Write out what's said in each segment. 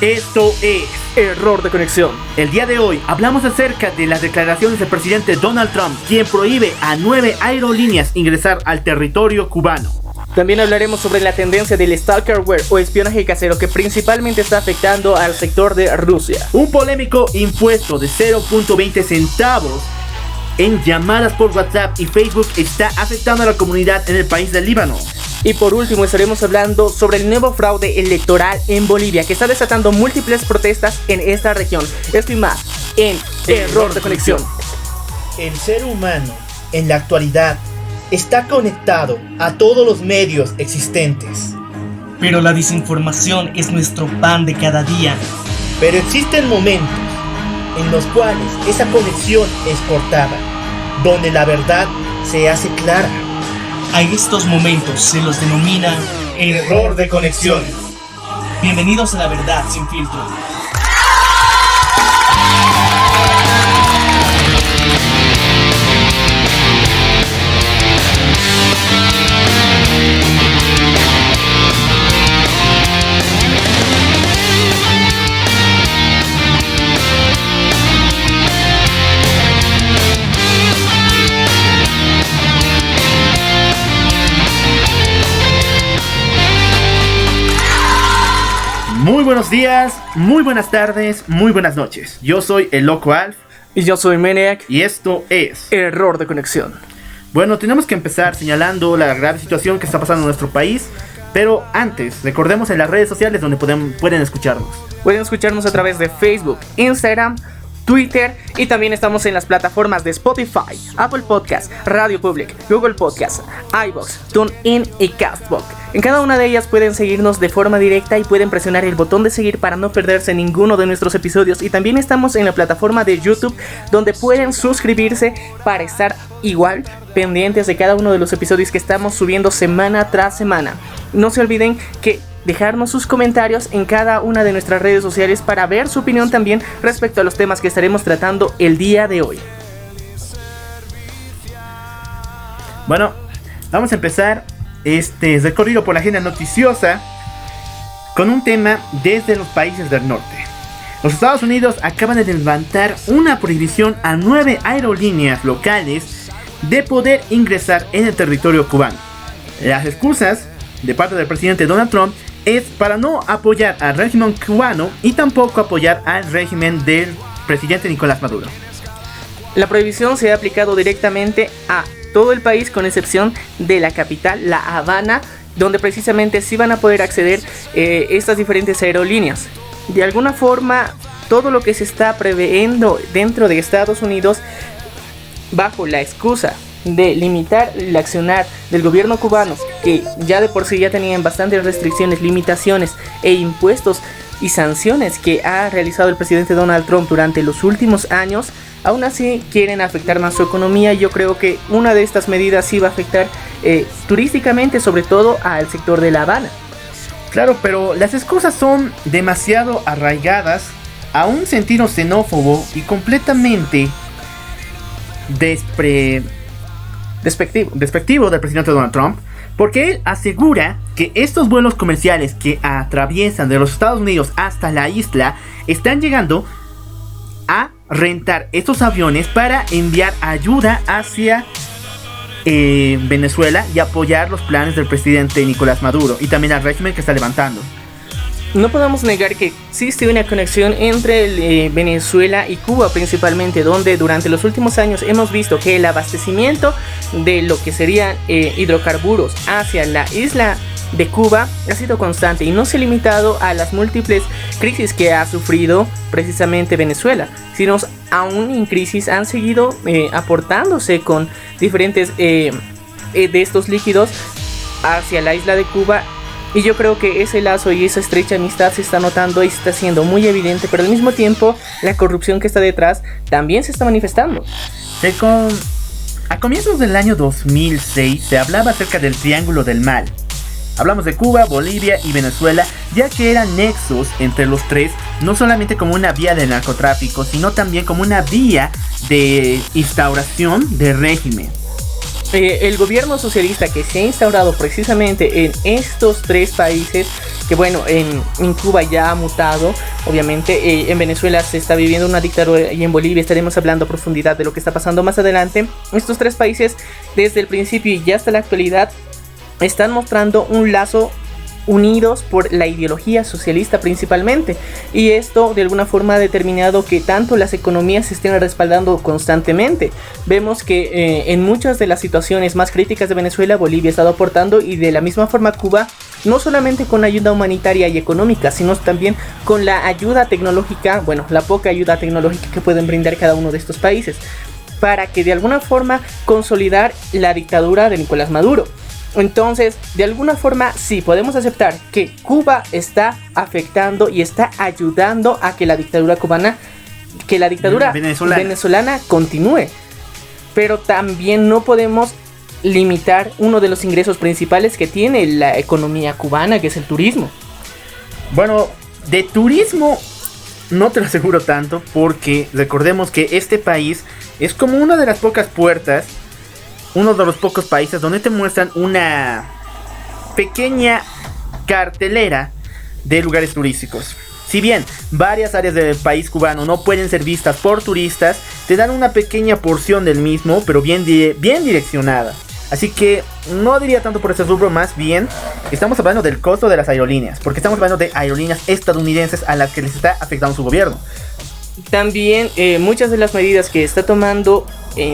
Esto es Error de conexión. El día de hoy hablamos acerca de las declaraciones del presidente Donald Trump, quien prohíbe a 9 aerolíneas ingresar al territorio cubano. También hablaremos sobre la tendencia del stalkerware o espionaje casero que principalmente está afectando al sector de Rusia. Un polémico impuesto de 0.20 centavos en llamadas por WhatsApp y Facebook está afectando a la comunidad en el país del Líbano. Y por último estaremos hablando sobre el nuevo fraude electoral en Bolivia que está desatando múltiples protestas en esta región. Esto y más en Error de conexión. El ser humano en la actualidad está conectado a todos los medios existentes. Pero la desinformación es nuestro pan de cada día. Pero existen momentos en los cuales esa conexión es cortada, donde la verdad se hace clara. A estos momentos se los denomina error de conexión. Bienvenidos a la verdad sin filtro. Muy buenos días, muy buenas tardes, muy buenas noches. Yo soy el Loco Alf. Y yo soy Maniac. Y esto es Error de conexión. Bueno, tenemos que empezar señalando la grave situación que está pasando en nuestro país. Pero antes, recordemos en las redes sociales donde pueden escucharnos. Pueden escucharnos a través de Facebook, Instagram, Twitter y también estamos en las plataformas de Spotify, Apple Podcast, Radio Public, Google Podcast, iVoox, TuneIn y Castbox. En cada una de ellas pueden seguirnos de forma directa y pueden presionar el botón de seguir para no perderse ninguno de nuestros episodios. Y también estamos en la plataforma de YouTube donde pueden suscribirse para estar igual pendientes de cada uno de los episodios que estamos subiendo semana tras semana. No se olviden que dejarnos sus comentarios en cada una de nuestras redes sociales para ver su opinión también respecto a los temas que estaremos tratando el día de hoy. Bueno, vamos a empezar este recorrido por la agenda noticiosa con un tema desde los países del norte. Los Estados Unidos acaban de levantar una prohibición a 9 aerolíneas locales de poder ingresar en el territorio cubano. Las excusas de parte del presidente Donald Trump es para no apoyar al régimen cubano y tampoco apoyar al régimen del presidente Nicolás Maduro. La prohibición se ha aplicado directamente a todo el país con excepción de la capital, La Habana, donde precisamente sí van a poder acceder estas diferentes aerolíneas. De alguna forma, todo lo que se está previendo dentro de Estados Unidos bajo la excusa de limitar el accionar del gobierno cubano, que ya de por sí ya tenían bastantes restricciones, limitaciones e impuestos y sanciones que ha realizado el presidente Donald Trump durante los últimos años, aún así quieren afectar más su economía. Yo creo que una de estas medidas sí va a afectar turísticamente, sobre todo al sector de La Habana. Claro, pero las excusas son demasiado arraigadas a un sentido xenófobo y completamente despectivo del presidente Donald Trump, porque él asegura que estos vuelos comerciales que atraviesan de los Estados Unidos hasta la isla están llegando a rentar estos aviones para enviar ayuda hacia Venezuela y apoyar los planes del presidente Nicolás Maduro y también al régimen que está levantando. No podemos negar que existe una conexión entre Venezuela y Cuba principalmente, donde durante los últimos años hemos visto que el abastecimiento de lo que serían hidrocarburos hacia la isla de Cuba ha sido constante y no se ha limitado a las múltiples crisis que ha sufrido precisamente Venezuela, sino aún en crisis han seguido aportándose con diferentes de estos líquidos hacia la isla de Cuba. Y yo creo que ese lazo y esa estrecha amistad se está notando y está siendo muy evidente, pero al mismo tiempo la corrupción que está detrás también se está manifestando. A comienzos del año 2006 se hablaba acerca del Triángulo del Mal. Hablamos de Cuba, Bolivia y Venezuela, ya que eran nexos entre los tres, no solamente como una vía de narcotráfico, sino también como una vía de instauración de régimen. El gobierno socialista que se ha instaurado precisamente en estos tres países que bueno, en Cuba ya ha mutado, obviamente, en Venezuela se está viviendo una dictadura y en Bolivia estaremos hablando a profundidad de lo que está pasando más adelante. Estos tres países, desde el principio y hasta la actualidad, están mostrando un lazo unidos por la ideología socialista principalmente, y esto de alguna forma ha determinado que tanto las economías se estén respaldando constantemente. Vemos que en muchas de las situaciones más críticas de Venezuela, Bolivia ha estado aportando, y de la misma forma Cuba, no solamente con ayuda humanitaria y económica, sino también con la ayuda tecnológica, bueno, la poca ayuda tecnológica que pueden brindar cada uno de estos países, para que de alguna forma consolidar la dictadura de Nicolás Maduro. Entonces, de alguna forma sí podemos aceptar que Cuba está afectando y está ayudando a que la dictadura cubana, que la dictadura venezolana continúe. Pero también no podemos limitar uno de los ingresos principales que tiene la economía cubana, que es el turismo. Bueno, de turismo no te lo aseguro tanto, porque recordemos que este país es como una de las pocas puertas, uno de los pocos países donde te muestran una pequeña cartelera de lugares turísticos. Si bien varias áreas del país cubano no pueden ser vistas por turistas, te dan una pequeña porción del mismo, pero bien direccionada. Así que no diría tanto por ese rubro, más bien estamos hablando del costo de las aerolíneas, porque estamos hablando de aerolíneas estadounidenses a las que les está afectando su gobierno. También muchas de las medidas que está tomando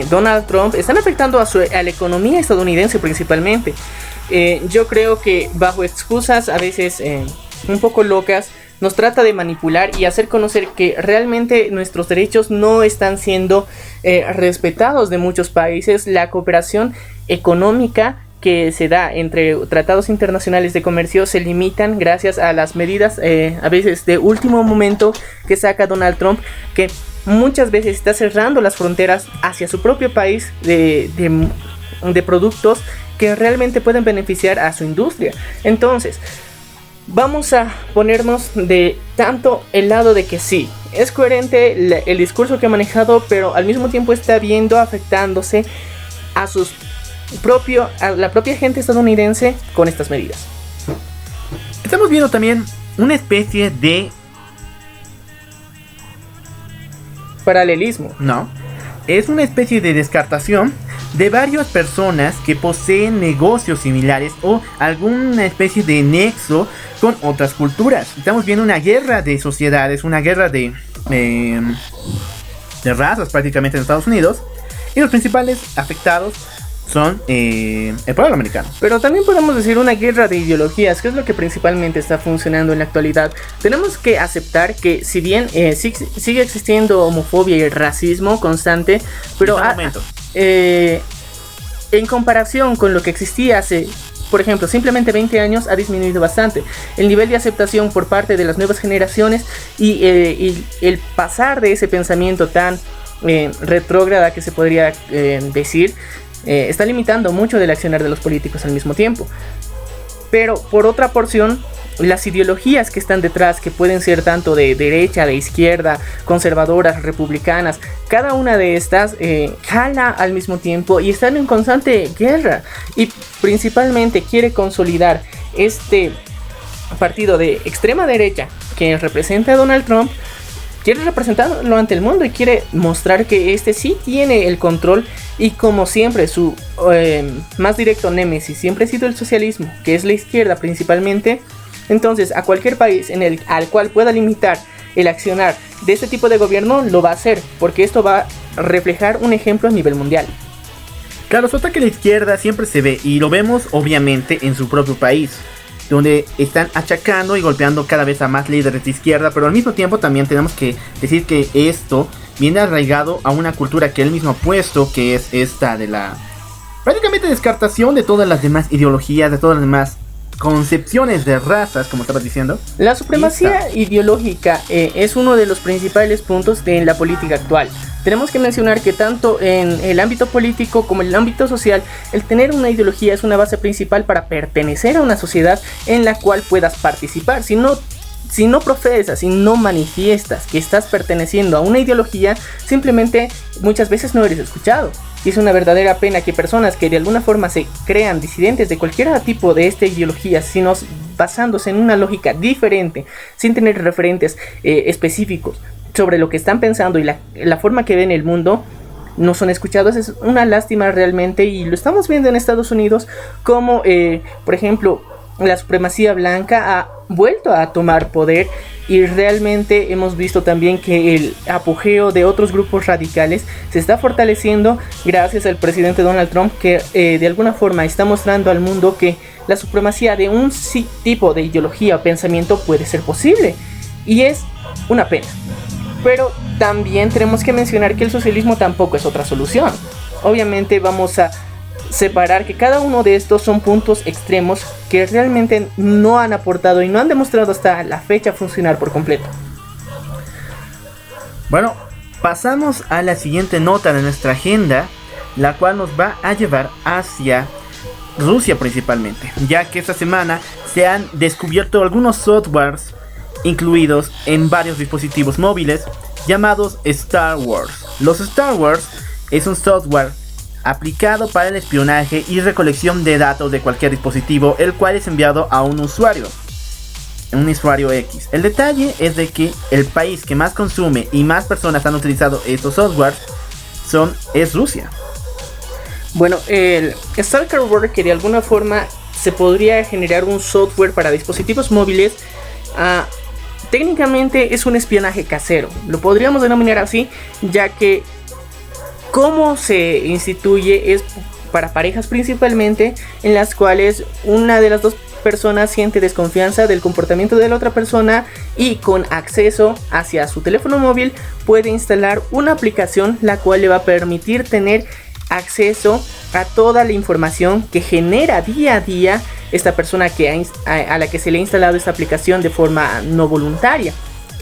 Donald Trump están afectando a la economía estadounidense principalmente. Yo creo que bajo excusas a veces un poco locas, nos trata de manipular y hacer conocer que realmente nuestros derechos no están siendo respetados de muchos países. La cooperación económica que se da entre tratados internacionales de comercio se limitan gracias a las medidas a veces de último momento que saca Donald Trump, que muchas veces está cerrando las fronteras hacia su propio país de productos que realmente pueden beneficiar a su industria. Entonces, vamos a ponernos de tanto el lado de que sí, es coherente el discurso que ha manejado, pero al mismo tiempo está viendo afectándose a la propia gente estadounidense con estas medidas. Estamos viendo también una especie de paralelismo. No, es una especie de descartación de varias personas que poseen negocios similares o alguna especie de nexo con otras culturas. Estamos viendo una guerra de sociedades, una guerra de razas prácticamente en Estados Unidos, y los principales afectados son el pueblo americano. Pero también podemos decir una guerra de ideologías, que es lo que principalmente está funcionando en la actualidad. Tenemos que aceptar que si bien sigue existiendo homofobia y racismo constante, pero en comparación con lo que existía hace, por ejemplo, simplemente 20 años, ha disminuido bastante. El nivel de aceptación por parte de las nuevas generaciones y el pasar de ese pensamiento tan retrógrada que se podría decir, está limitando mucho del accionar de los políticos al mismo tiempo. Pero por otra porción, las ideologías que están detrás, que pueden ser tanto de derecha, de izquierda, conservadoras, republicanas, cada una de estas jala al mismo tiempo y están en constante guerra, y principalmente quiere consolidar este partido de extrema derecha que representa a Donald Trump. Quiere representarlo ante el mundo y quiere mostrar que este sí tiene el control, y como siempre su más directo némesis siempre ha sido el socialismo, que es la izquierda principalmente. Entonces a cualquier país al cual pueda limitar el accionar de este tipo de gobierno lo va a hacer, porque esto va a reflejar un ejemplo a nivel mundial. Claro, su ataque a la izquierda siempre se ve, y lo vemos obviamente en su propio país, donde están achacando y golpeando cada vez a más líderes de izquierda, pero al mismo tiempo también tenemos que decir que esto viene arraigado a una cultura que él mismo ha puesto, que es esta de la prácticamente descartación de todas las demás ideologías, de todas las demás concepciones de razas, como estabas diciendo. La supremacía ideológica es uno de los principales puntos en la política actual. Tenemos que mencionar que tanto en el ámbito político como en el ámbito social, el tener una ideología es una base principal para pertenecer a una sociedad en la cual puedas participar. Si no profesas, si no manifiestas que estás perteneciendo a una ideología, simplemente muchas veces no eres escuchado. Y es una verdadera pena que personas que de alguna forma se crean disidentes de cualquier tipo de esta ideología, si nos basándose en una lógica diferente, sin tener referentes específicos sobre lo que están pensando y la forma que ven el mundo, no son escuchados. Es una lástima realmente, y lo estamos viendo en Estados Unidos como por ejemplo la supremacía blanca ha vuelto a tomar poder, y realmente hemos visto también que el apogeo de otros grupos radicales se está fortaleciendo gracias al presidente Donald Trump, que de alguna forma está mostrando al mundo que la supremacía de un tipo de ideología o pensamiento puede ser posible, y es una pena. Pero también tenemos que mencionar que el socialismo tampoco es otra solución. Obviamente vamos a separar que cada uno de estos son puntos extremos que realmente no han aportado y no han demostrado hasta la fecha funcionar por completo. Bueno, pasamos a la siguiente nota de nuestra agenda, la cual nos va a llevar hacia Rusia principalmente, ya que esta semana se han descubierto algunos softwares incluidos en varios dispositivos móviles llamados Star Wars. Los Star Wars es un software aplicado para el espionaje y recolección de datos de cualquier dispositivo, el cual es enviado a un usuario X. El detalle es de que el país que más consume y más personas han utilizado estos softwares es Rusia. Bueno, el Stalker Word, que de alguna forma se podría generar un software para dispositivos móviles, técnicamente es un espionaje casero, lo podríamos denominar así, ya que cómo se instituye es para parejas principalmente, en las cuales una de las dos personas siente desconfianza del comportamiento de la otra persona, y con acceso hacia su teléfono móvil puede instalar una aplicación la cual le va a permitir tener acceso a toda la información que genera día a día esta persona a la que se le ha instalado esta aplicación de forma no voluntaria.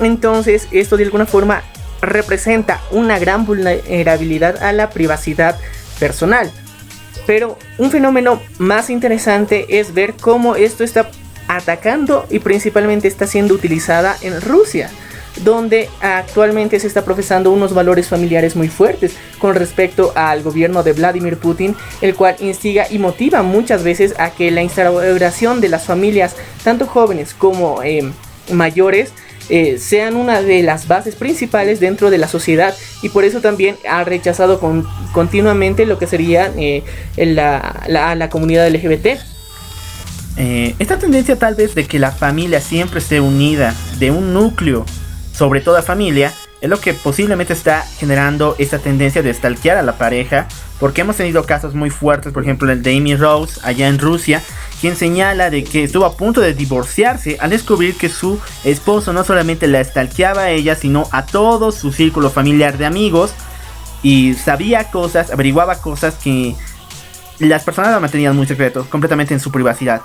Entonces esto de alguna forma representa una gran vulnerabilidad a la privacidad personal. Pero un fenómeno más interesante es ver cómo esto está atacando y principalmente está siendo utilizada en Rusia, donde actualmente se está profesando unos valores familiares muy fuertes con respecto al gobierno de Vladimir Putin, el cual instiga y motiva muchas veces a que la instauración de las familias, tanto jóvenes como mayores, sean una de las bases principales dentro de la sociedad, y por eso también ha rechazado continuamente lo que sería la comunidad LGBT. Esta tendencia tal vez de que la familia siempre esté unida, de un núcleo sobre toda familia, es lo que posiblemente está generando esta tendencia de stalkear a la pareja, porque hemos tenido casos muy fuertes, por ejemplo el de Amy Rose allá en Rusia, quien señala de que estuvo a punto de divorciarse al descubrir que su esposo no solamente la stalkeaba a ella, sino a todo su círculo familiar de amigos, y sabía cosas, averiguaba cosas que las personas lo mantenían muy secreto, completamente en su privacidad.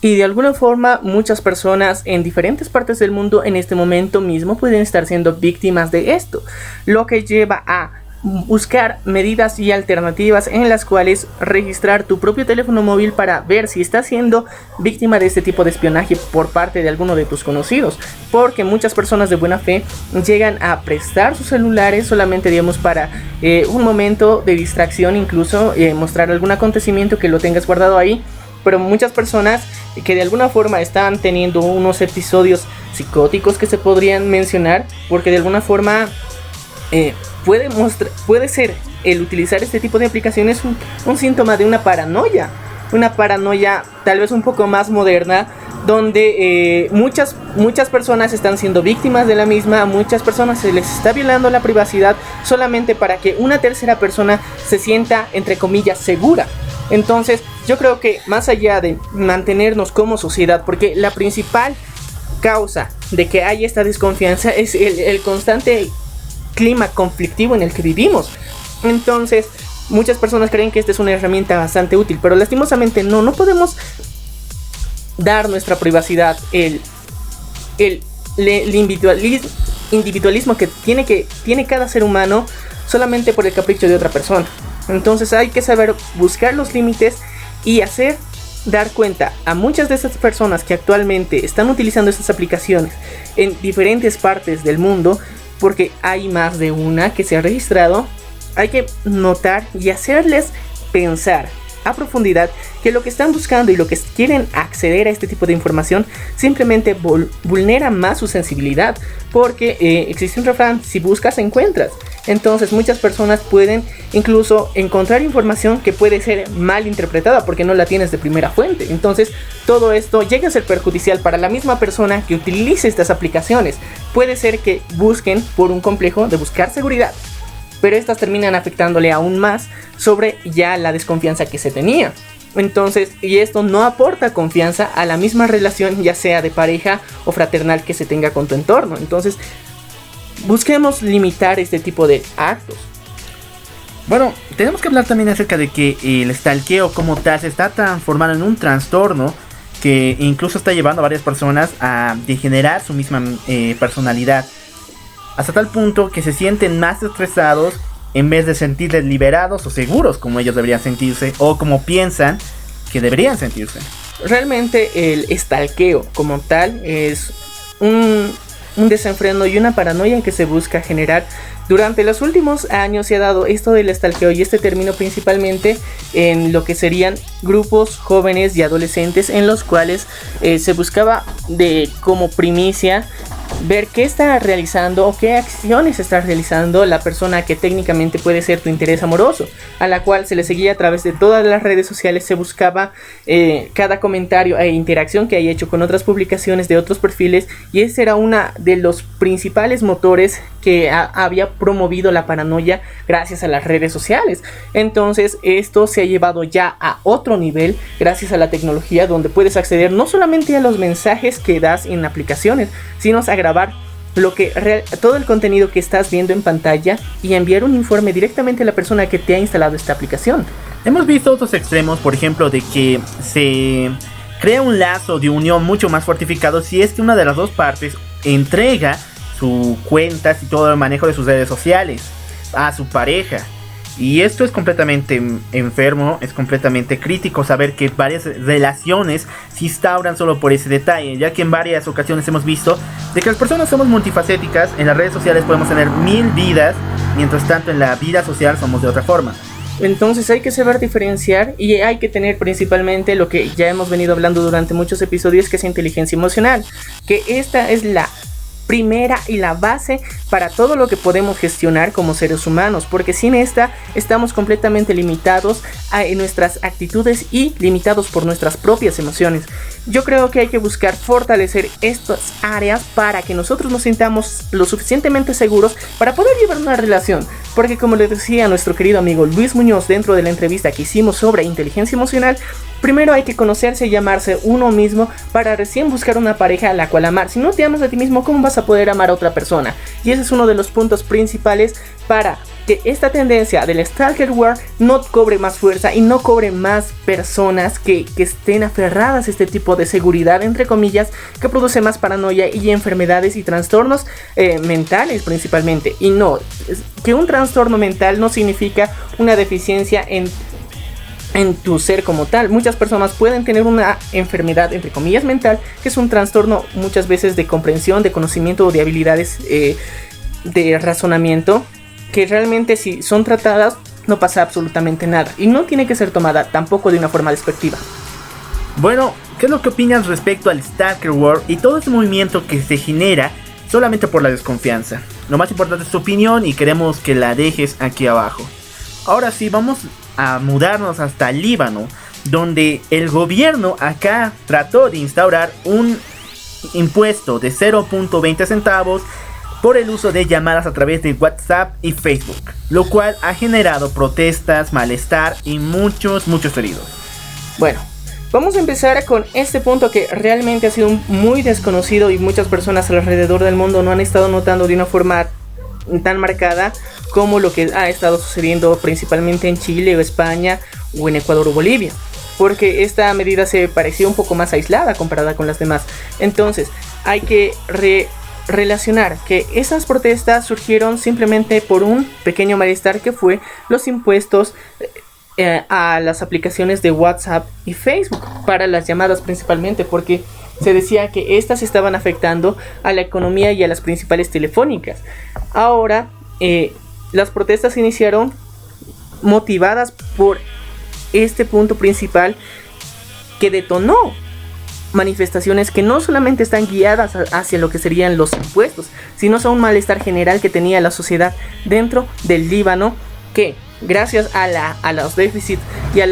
Y de alguna forma muchas personas en diferentes partes del mundo en este momento mismo pueden estar siendo víctimas de esto, lo que lleva a buscar medidas y alternativas en las cuales registrar tu propio teléfono móvil para ver si estás siendo víctima de este tipo de espionaje por parte de alguno de tus conocidos, porque muchas personas de buena fe llegan a prestar sus celulares solamente, digamos, para un momento de distracción, incluso mostrar algún acontecimiento que lo tengas guardado ahí. Pero muchas personas que de alguna forma están teniendo unos episodios psicóticos que se podrían mencionar, porque de alguna forma puede ser el utilizar este tipo de aplicaciones un síntoma de una paranoia tal vez un poco más moderna, donde muchas personas están siendo víctimas de la misma. Muchas personas se les está violando la privacidad solamente para que una tercera persona se sienta, entre comillas, segura. Entonces yo creo que más allá de mantenernos como sociedad, porque la principal causa de que haya esta desconfianza es el constante clima conflictivo en el que vivimos. Entonces muchas personas creen que esta es una herramienta bastante útil, pero lastimosamente no podemos dar nuestra privacidad, el individualismo que tiene cada ser humano solamente por el capricho de otra persona. Entonces hay que saber buscar los límites y dar cuenta a muchas de estas personas que actualmente están utilizando estas aplicaciones en diferentes partes del mundo, porque hay más de una que se ha registrado. Hay que notar y hacerles pensar a profundidad que lo que están buscando y lo que quieren acceder a este tipo de información simplemente vulnera más su sensibilidad, porque existe un refrán: si buscas encuentras. Entonces muchas personas pueden incluso encontrar información que puede ser mal interpretada porque no la tienes de primera fuente. Entonces todo esto llega a ser perjudicial para la misma persona que utilice estas aplicaciones. Puede ser que busquen por un complejo de buscar seguridad, pero estas terminan afectándole aún más sobre ya la desconfianza que se tenía. Entonces, y esto no aporta confianza a la misma relación, ya sea de pareja o fraternal, que se tenga con tu entorno. Entonces, busquemos limitar este tipo de actos. Bueno, tenemos que hablar también acerca de que el stalkeo como tal se está transformando en un trastorno que incluso está llevando a varias personas a degenerar su misma personalidad, hasta tal punto que se sienten más estresados en vez de sentirse liberados o seguros como ellos deberían sentirse o como piensan que deberían sentirse. Realmente el stalkeo como tal es un desenfreno y una paranoia que se busca generar. Durante los últimos años se ha dado esto del stalkeo, y este término principalmente en lo que serían grupos jóvenes y adolescentes, en los cuales se buscaba de como primicia ver qué está realizando o qué acciones está realizando la persona que técnicamente puede ser tu interés amoroso, a la cual se le seguía a través de todas las redes sociales. Se buscaba cada comentario e interacción que haya hecho con otras publicaciones de otros perfiles, y ese era uno de los principales motores que había promovido la paranoia gracias a las redes sociales. Entonces esto se ha llevado ya a otro nivel gracias a la tecnología, donde puedes acceder no solamente a los mensajes que das en aplicaciones, sino a grabar todo el contenido que estás viendo en pantalla y enviar un informe directamente a la persona que te ha instalado esta aplicación. Hemos visto otros extremos, por ejemplo, de que se crea un lazo de unión mucho más fortificado si es que una de las dos partes entrega sus cuentas y todo el manejo de sus redes sociales a su pareja. Y esto es completamente enfermo, es completamente crítico saber que varias relaciones se instauran solo por ese detalle, ya que en varias ocasiones hemos visto de que las personas somos multifacéticas. En las redes sociales podemos tener 1000 vidas, mientras tanto en la vida social somos de otra forma. Entonces hay que saber diferenciar, y hay que tener principalmente lo que ya hemos venido hablando durante muchos episodios, que es inteligencia emocional, que esta es la primera y la base para todo lo que podemos gestionar como seres humanos, porque sin esta estamos completamente limitados en nuestras actitudes y limitados por nuestras propias emociones. Yo creo que hay que buscar fortalecer estas áreas para que nosotros nos sintamos lo suficientemente seguros para poder llevar una relación, porque como le decía nuestro querido amigo Luis Muñoz dentro de la entrevista que hicimos sobre inteligencia emocional, primero hay que conocerse y amarse uno mismo para recién buscar una pareja a la cual amar. Si no te amas a ti mismo, ¿cómo vas a poder amar a otra persona? Y ese es uno de los puntos principales para que esta tendencia del stalkerware no cobre más fuerza y no cobre más personas que estén aferradas a este tipo de seguridad, entre comillas, que produce más paranoia y enfermedades y trastornos mentales principalmente. Y no, que un trastorno mental no significa una deficiencia en tu ser como tal. Muchas personas pueden tener una enfermedad, entre comillas, mental, que es un trastorno muchas veces de comprensión, de conocimiento o de habilidades de razonamiento, que realmente si son tratadas no pasa absolutamente nada, y no tiene que ser tomada tampoco de una forma despectiva. Bueno, ¿qué es lo que opinas respecto al stalkerware y todo ese movimiento que se genera solamente por la desconfianza? Lo más importante es tu opinión y queremos que la dejes aquí abajo. Ahora sí, vamos a mudarnos hasta el Líbano, donde el gobierno acá trató de instaurar un impuesto de 0.20 centavos por el uso de llamadas a través de WhatsApp y Facebook, lo cual ha generado protestas, malestar y muchos heridos. Bueno, vamos a empezar con este punto que realmente ha sido muy desconocido y muchas personas alrededor del mundo no han estado notando de una forma tan marcada como lo que ha estado sucediendo principalmente en Chile o España o en Ecuador o Bolivia, porque esta medida se parecía un poco más aislada comparada con las demás. Entonces hay que relacionar que esas protestas surgieron simplemente por un pequeño malestar, que fue los impuestos a las aplicaciones de WhatsApp y Facebook para las llamadas principalmente, porque se decía que estas estaban afectando a la economía y a las principales telefónicas. Ahora las protestas iniciaron motivadas por este punto principal que detonó manifestaciones que no solamente están guiadas hacia lo que serían los impuestos, sino a un malestar general que tenía la sociedad dentro del Líbano, que gracias a los déficits y a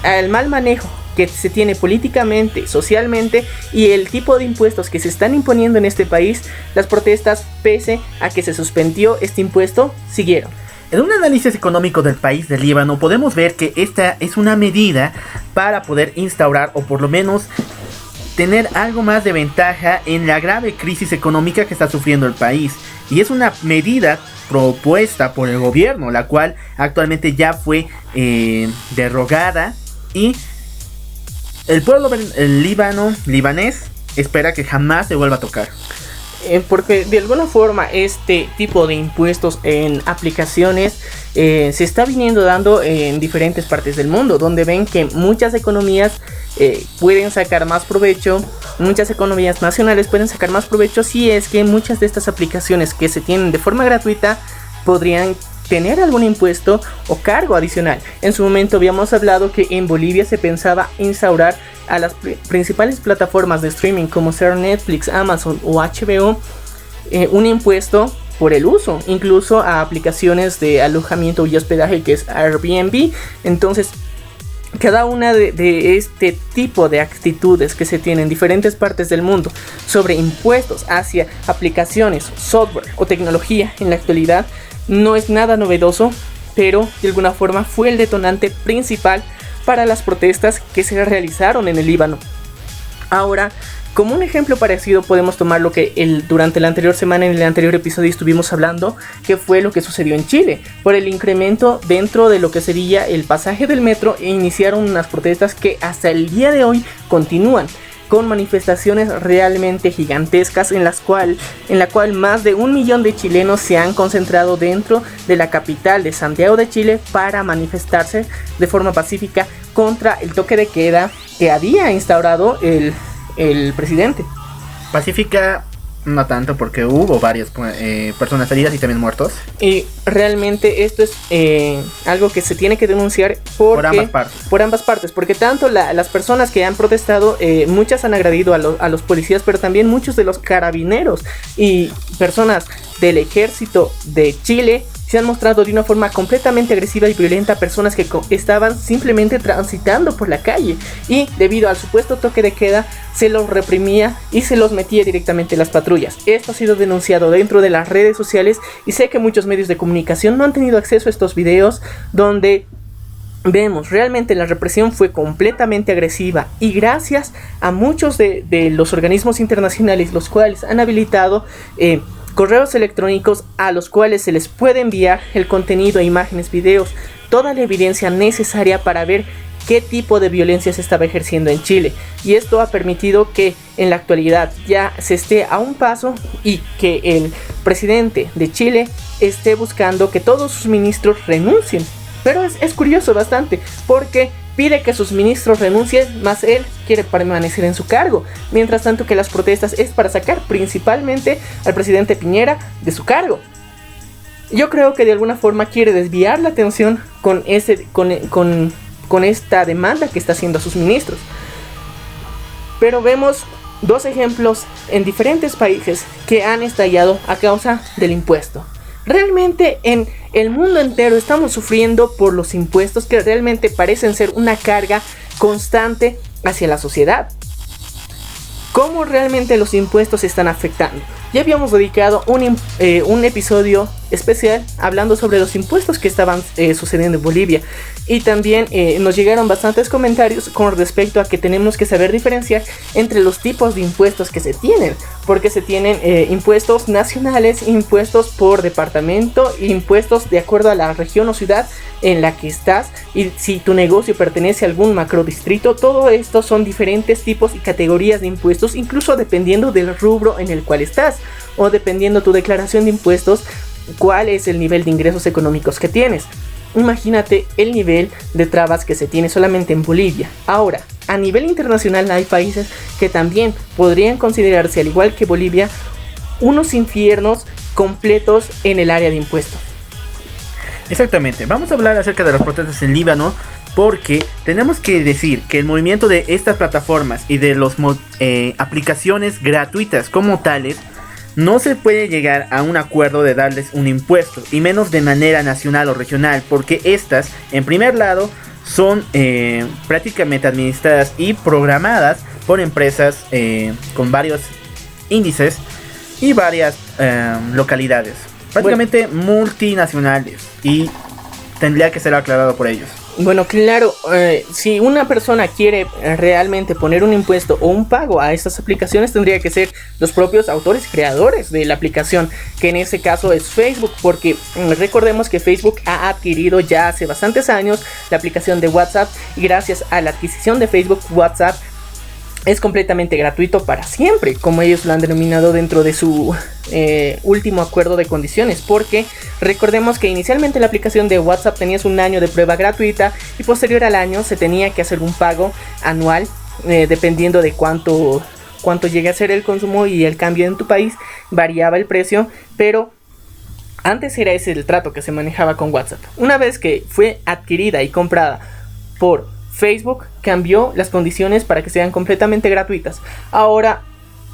al mal manejo que se tiene políticamente, socialmente, y el tipo de impuestos que se están imponiendo en este país, las protestas, pese a que se suspendió este impuesto, siguieron. En un análisis económico del país del Líbano podemos ver que esta es una medida para poder instaurar o por lo menos tener algo más de ventaja en la grave crisis económica que está sufriendo el país. Y es una medida propuesta por el gobierno, la cual actualmente ya fue derogada, y el pueblo libanés espera que jamás se vuelva a tocar. Porque de alguna forma este tipo de impuestos en aplicaciones se está viniendo dando en diferentes partes del mundo, donde ven que muchas economías pueden sacar más provecho, muchas economías nacionales pueden sacar más provecho si es que muchas de estas aplicaciones que se tienen de forma gratuita podrían tener algún impuesto o cargo adicional. En su momento habíamos hablado que en Bolivia se pensaba instaurar a las principales plataformas de streaming como ser Netflix, Amazon o HBO un impuesto por el uso, incluso a aplicaciones de alojamiento y hospedaje que es Airbnb. Entonces cada una de este tipo de actitudes que se tienen en diferentes partes del mundo sobre impuestos hacia aplicaciones, software o tecnología en la actualidad no es nada novedoso, pero de alguna forma fue el detonante principal para las protestas que se realizaron en el Líbano. Ahora, como un ejemplo parecido podemos tomar lo que durante la anterior semana, en el anterior episodio estuvimos hablando, que fue lo que sucedió en Chile, por el incremento dentro de lo que sería el pasaje del metro, e iniciaron unas protestas que hasta el día de hoy continúan, con manifestaciones realmente gigantescas en la cual más de 1 millón de chilenos se han concentrado dentro de la capital de Santiago de Chile para manifestarse de forma pacífica contra el toque de queda que había instaurado el presidente. Pacífica no tanto, porque hubo varias personas heridas y también muertos. Y realmente esto es algo que se tiene que denunciar por ambas partes, porque tanto las personas que han protestado, muchas han agredido a los policías, pero también muchos de los carabineros y personas del ejército de Chile se han mostrado de una forma completamente agresiva y violenta a personas que estaban simplemente transitando por la calle, y debido al supuesto toque de queda se los reprimía y se los metía directamente en las patrullas. Esto ha sido denunciado dentro de las redes sociales, y sé que muchos medios de comunicación no han tenido acceso a estos videos donde vemos realmente la represión fue completamente agresiva, y gracias a muchos de los organismos internacionales, los cuales han habilitado correos electrónicos a los cuales se les puede enviar el contenido, imágenes, videos, toda la evidencia necesaria para ver qué tipo de violencia se estaba ejerciendo en Chile. Y esto ha permitido que en la actualidad ya se esté a un paso y que el presidente de Chile esté buscando que todos sus ministros renuncien. Pero es curioso bastante, porque pide que sus ministros renuncien, más él quiere permanecer en su cargo. Mientras tanto que las protestas es para sacar principalmente al presidente Piñera de su cargo. Yo creo que de alguna forma quiere desviar la atención con esta demanda que está haciendo a sus ministros. Pero vemos dos ejemplos en diferentes países que han estallado a causa del impuesto. Realmente en el mundo entero estamos sufriendo por los impuestos, que realmente parecen ser una carga constante hacia la sociedad. ¿Cómo realmente los impuestos están afectando? Ya habíamos dedicado un episodio especial hablando sobre los impuestos que estaban sucediendo en Bolivia, y también nos llegaron bastantes comentarios con respecto a que tenemos que saber diferenciar entre los tipos de impuestos que se tienen, porque se tienen impuestos nacionales, impuestos por departamento, impuestos de acuerdo a la región o ciudad en la que estás, y si tu negocio pertenece a algún macrodistrito. Todo esto son diferentes tipos y categorías de impuestos, incluso dependiendo del rubro en el cual estás, o dependiendo tu declaración de impuestos, cuál es el nivel de ingresos económicos que tienes. Imagínate el nivel de trabas que se tiene solamente en Bolivia. Ahora, a nivel internacional hay países que también podrían considerarse, al igual que Bolivia, unos infiernos completos en el área de impuestos. Exactamente, vamos a hablar acerca de las protestas en Líbano, porque tenemos que decir que el movimiento de estas plataformas y de las aplicaciones gratuitas como tales, no se puede llegar a un acuerdo de darles un impuesto, y menos de manera nacional o regional, porque estas, en primer lado, son prácticamente administradas y programadas por empresas con varios índices y varias localidades, prácticamente multinacionales, y tendría que ser aclarado por ellos. Bueno, claro, si una persona quiere realmente poner un impuesto o un pago a estas aplicaciones, tendría que ser los propios autores y creadores de la aplicación, que en ese caso es Facebook, porque recordemos que Facebook ha adquirido ya hace bastantes años la aplicación de WhatsApp, y gracias a la adquisición de Facebook, WhatsApp es completamente gratuito para siempre, como ellos lo han denominado dentro de su último acuerdo de condiciones, porque recordemos que inicialmente la aplicación de WhatsApp tenías un año de prueba gratuita, y posterior al año se tenía que hacer un pago anual, dependiendo de cuánto llegue a ser el consumo y el cambio en tu país, variaba el precio, pero antes era ese el trato que se manejaba con WhatsApp. Una vez que fue adquirida y comprada por Facebook, cambió las condiciones para que sean completamente gratuitas. Ahora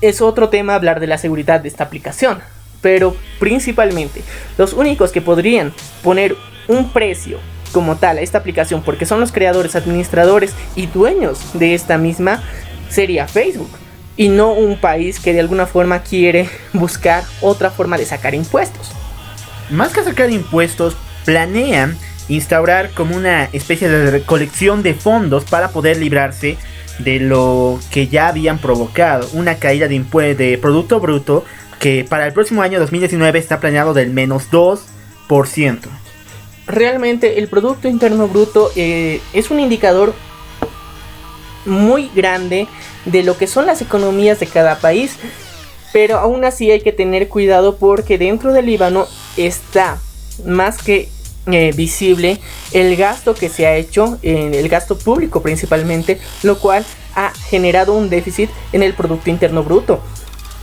es otro tema hablar de la seguridad de esta aplicación, pero principalmente los únicos que podrían poner un precio como tal a esta aplicación, porque son los creadores, administradores y dueños de esta misma, sería Facebook, y no un país que de alguna forma quiere buscar otra forma de sacar impuestos. Más que sacar impuestos, planean instaurar como una especie de recolección de fondos para poder librarse de lo que ya habían provocado, una caída de Producto Bruto que para el próximo año 2019 está planeado del menos 2%. Realmente el Producto Interno Bruto es un indicador muy grande de lo que son las economías de cada país, pero aún así hay que tener cuidado, porque dentro del Líbano está más que visible el gasto que se ha hecho, el gasto público principalmente, lo cual ha generado un déficit en el Producto Interno Bruto,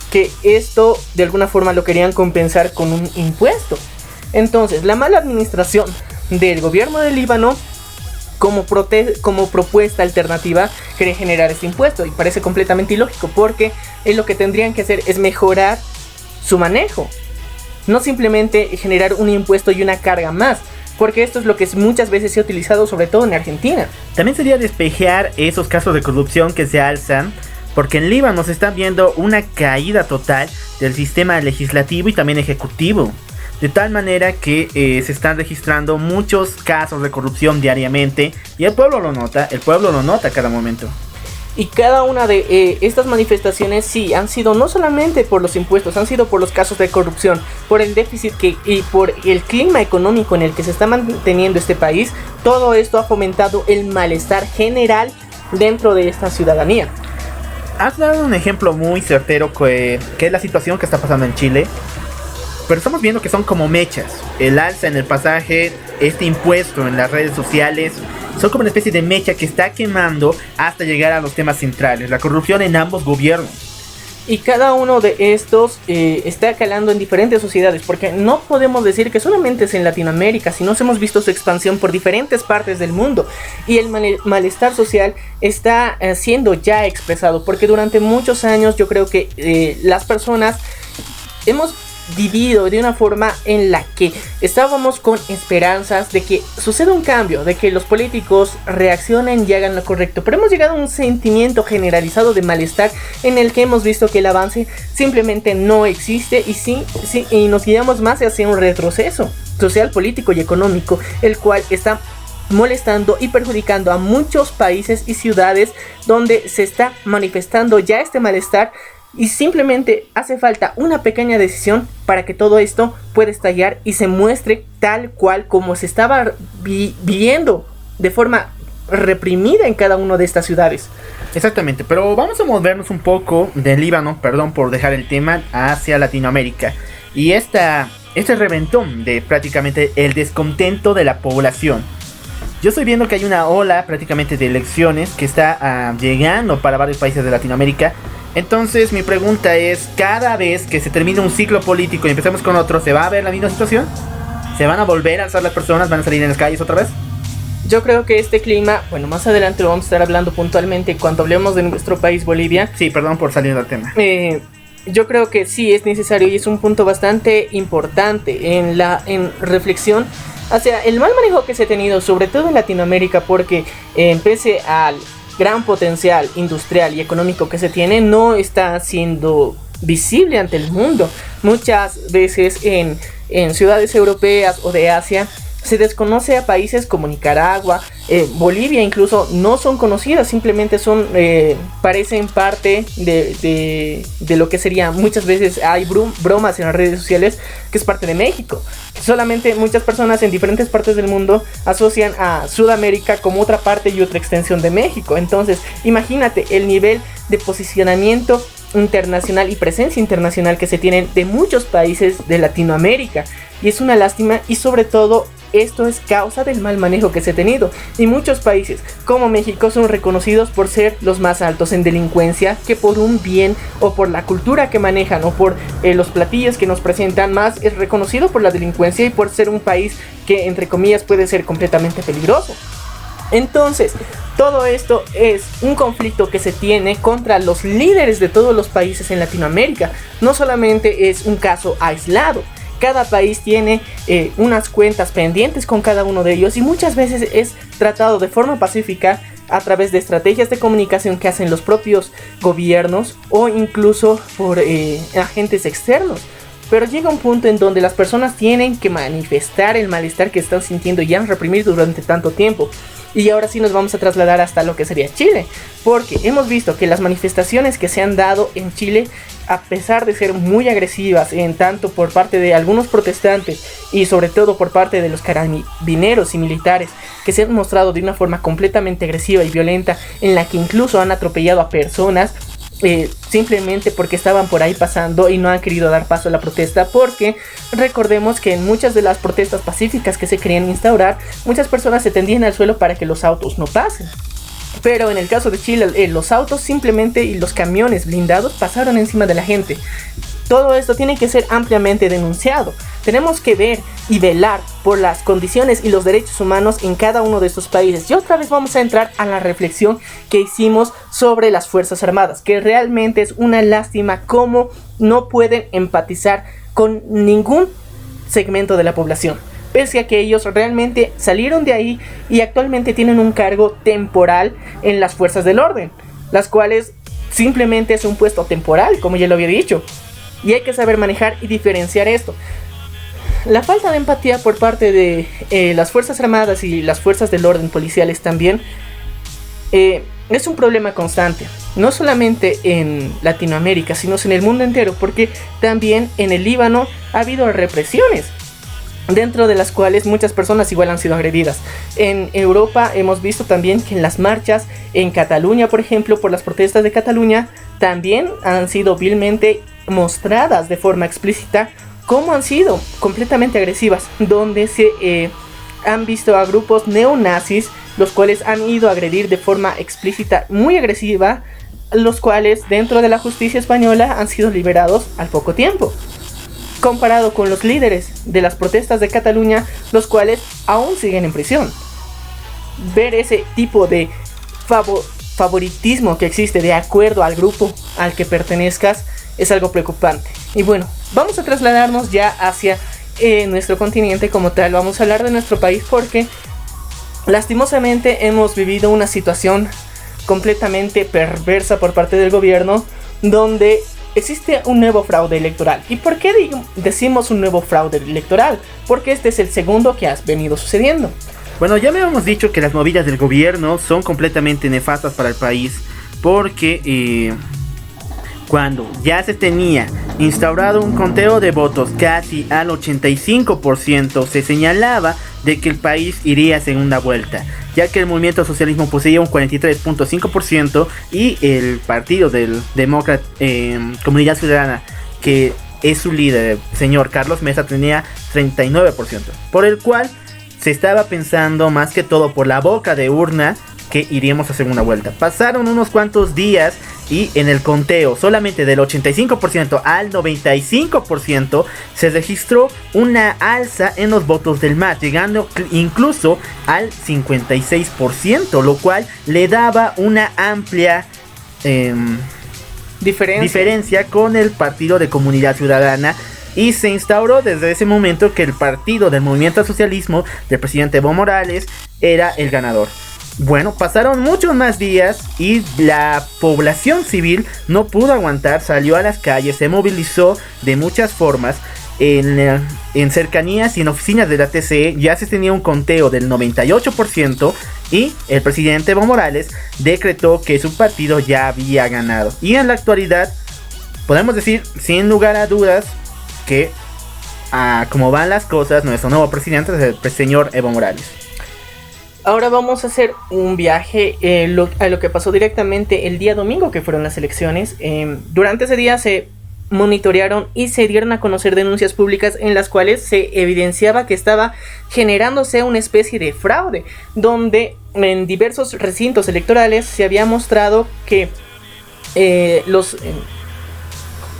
que esto de alguna forma lo querían compensar con un impuesto. Entonces la mala administración del gobierno del Líbano como propuesta alternativa quiere generar este impuesto, y parece completamente ilógico, porque lo que tendrían que hacer es mejorar su manejo, no simplemente generar un impuesto y una carga más, porque esto es lo que muchas veces se ha utilizado, sobre todo en Argentina. También sería despejar esos casos de corrupción que se alzan, porque en Líbano se está viendo una caída total del sistema legislativo y también ejecutivo, de tal manera que se están registrando muchos casos de corrupción diariamente, y el pueblo lo nota a cada momento. Y cada una de estas manifestaciones sí han sido no solamente por los impuestos, han sido por los casos de corrupción, por el déficit y por el clima económico en el que se está manteniendo este país. Todo esto ha fomentado el malestar general dentro de esta ciudadanía. Has dado un ejemplo muy certero que es la situación que está pasando en Chile, pero estamos viendo que son como mechas. El alza en el pasaje, este impuesto en las redes sociales, son como una especie de mecha que está quemando hasta llegar a los temas centrales, la corrupción en ambos gobiernos. Y cada uno de estos está calando en diferentes sociedades, porque no podemos decir que solamente es en Latinoamérica, sino hemos visto su expansión por diferentes partes del mundo. Y el malestar social está siendo ya expresado, porque durante muchos años yo creo que las personas hemos vivido de una forma en la que estábamos con esperanzas de que suceda un cambio, de que los políticos reaccionen y hagan lo correcto, pero hemos llegado a un sentimiento generalizado de malestar en el que hemos visto que el avance simplemente no existe, y nos guiamos más hacia un retroceso social, político y económico, el cual está molestando y perjudicando a muchos países y ciudades donde se está manifestando ya este malestar. Y simplemente hace falta una pequeña decisión para que todo esto pueda estallar y se muestre tal cual como se estaba viviendo de forma reprimida en cada una de estas ciudades. Exactamente, pero vamos a movernos un poco del Líbano, perdón por dejar el tema, hacia Latinoamérica. Y este reventón de prácticamente el descontento de la población. Yo estoy viendo que hay una ola prácticamente de elecciones que está llegando para varios países de Latinoamérica. Entonces mi pregunta es, cada vez que se termine un ciclo político y empecemos con otro, ¿se va a ver la misma situación? ¿Se van a volver a alzar las personas? ¿Van a salir en las calles otra vez? Yo creo que este clima, bueno, más adelante lo vamos a estar hablando puntualmente cuando hablemos de nuestro país, Bolivia. Sí, perdón por salir del tema. Yo creo que sí es necesario y es un punto bastante importante en reflexión hacia el mal manejo que se ha tenido, sobre todo en Latinoamérica, porque pese al gran potencial industrial y económico que se tiene, no está siendo visible ante el mundo. Muchas veces en ciudades europeas o de Asia se desconoce a países como Nicaragua, Bolivia incluso no son conocidas, simplemente son parecen parte de lo que sería. Muchas veces hay bromas en las redes sociales que es parte de México. Solamente muchas personas en diferentes partes del mundo asocian a Sudamérica como otra parte y otra extensión de México. Entonces imagínate el nivel de posicionamiento internacional y presencia internacional que se tienen de muchos países de Latinoamérica, y es una lástima, y sobre todo esto es causa del mal manejo que se ha tenido, y muchos países como México son reconocidos por ser los más altos en delincuencia, que por un bien o por la cultura que manejan o por los platillos que nos presentan, más es reconocido por la delincuencia y por ser un país que entre comillas puede ser completamente peligroso. Entonces, todo esto es un conflicto que se tiene contra los líderes de todos los países en Latinoamérica. No solamente es un caso aislado. Cada país tiene unas cuentas pendientes con cada uno de ellos, y muchas veces es tratado de forma pacífica a través de estrategias de comunicación que hacen los propios gobiernos o incluso por agentes externos. Pero llega un punto en donde las personas tienen que manifestar el malestar que están sintiendo y han reprimido durante tanto tiempo. Y ahora sí nos vamos a trasladar hasta lo que sería Chile, porque hemos visto que las manifestaciones que se han dado en Chile, a pesar de ser muy agresivas, en tanto por parte de algunos protestantes y sobre todo por parte de los carabineros y militares, que se han mostrado de una forma completamente agresiva y violenta, en la que incluso han atropellado a personas, simplemente porque estaban por ahí pasando y no han querido dar paso a la protesta, porque recordemos que en muchas de las protestas pacíficas que se querían instaurar, muchas personas se tendían al suelo para que los autos no pasen. Pero en el caso de Chile, los autos simplemente y los camiones blindados pasaron encima de la gente. Todo esto tiene que ser ampliamente denunciado. Tenemos que ver y velar por las condiciones y los derechos humanos en cada uno de estos países. Y otra vez vamos a entrar a la reflexión que hicimos sobre las Fuerzas Armadas, que realmente es una lástima cómo no pueden empatizar con ningún segmento de la población, pese a que ellos realmente salieron de ahí y actualmente tienen un cargo temporal en las fuerzas del orden, las cuales simplemente es un puesto temporal, como ya lo había dicho. Y hay que saber manejar y diferenciar esto. La falta de empatía por parte de las Fuerzas Armadas y las fuerzas del orden policiales también es un problema constante. No solamente en Latinoamérica, sino en el mundo entero, porque también en el Líbano ha habido represiones, dentro de las cuales muchas personas igual han sido agredidas. En Europa hemos visto también que en las marchas en Cataluña, por ejemplo, por las protestas de Cataluña, también han sido vilmente mostradas de forma explícita cómo han sido completamente agresivas, donde se han visto a grupos neonazis, los cuales han ido a agredir de forma explícita, muy agresiva, los cuales dentro de la justicia española han sido liberados al poco tiempo, comparado con los líderes de las protestas de Cataluña, los cuales aún siguen en prisión. Ver ese tipo de favoritismo que existe de acuerdo al grupo al que pertenezcas es algo preocupante. Y bueno, vamos a trasladarnos ya hacia nuestro continente como tal. Vamos a hablar de nuestro país porque lastimosamente hemos vivido una situación completamente perversa por parte del gobierno, donde existe un nuevo fraude electoral. ¿Y por qué decimos un nuevo fraude electoral? Porque este es el segundo que ha venido sucediendo. Bueno, ya me habíamos dicho que las movidas del gobierno son completamente nefastas para el país, porque cuando ya se tenía instaurado un conteo de votos casi al 85%, se señalaba de que el país iría a segunda vuelta, ya que el movimiento socialismo poseía un 43.5% y el partido del Demócrata Comunidad Ciudadana, que es su líder, el señor Carlos Mesa, tenía 39%, por el cual se estaba pensando más que todo por la boca de urna que iríamos a segunda vuelta. Pasaron unos cuantos días y en el conteo solamente del 85% al 95% se registró una alza en los votos del MAS, llegando incluso al 56%, lo cual le daba una amplia diferencia con el Partido de Comunidad Ciudadana, y se instauró desde ese momento que el partido del movimiento al socialismo del presidente Evo Morales era el ganador. Bueno, pasaron muchos más días y la población civil no pudo aguantar, salió a las calles, se movilizó de muchas formas. En cercanías y en oficinas de la TCE ya se tenía un conteo del 98% y el presidente Evo Morales decretó que su partido ya había ganado. Y en la actualidad podemos decir sin lugar a dudas que como van las cosas, nuestro nuevo presidente es el señor Evo Morales. Ahora vamos a hacer un viaje a lo que pasó directamente el día domingo, que fueron las elecciones. Durante ese día se monitorearon y se dieron a conocer denuncias públicas en las cuales se evidenciaba que estaba generándose una especie de fraude, donde en diversos recintos electorales se había mostrado que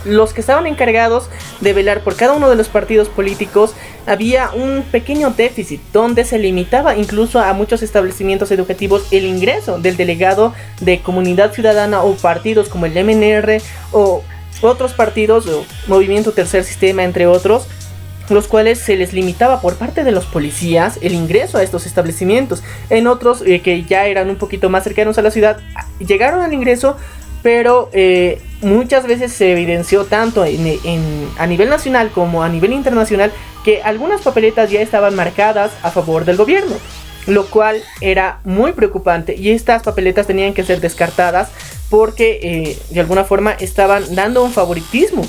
los que estaban encargados de velar por cada uno de los partidos políticos, había un pequeño déficit donde se limitaba incluso a muchos establecimientos educativos el ingreso del delegado de Comunidad Ciudadana o partidos como el MNR o otros partidos o Movimiento Tercer Sistema, entre otros, los cuales se les limitaba por parte de los policías el ingreso a estos establecimientos. En otros que ya eran un poquito más cercanos a la ciudad, llegaron al ingreso, pero muchas veces se evidenció tanto a nivel nacional como a nivel internacional que algunas papeletas ya estaban marcadas a favor del gobierno, lo cual era muy preocupante, y estas papeletas tenían que ser descartadas porque de alguna forma estaban dando un favoritismo.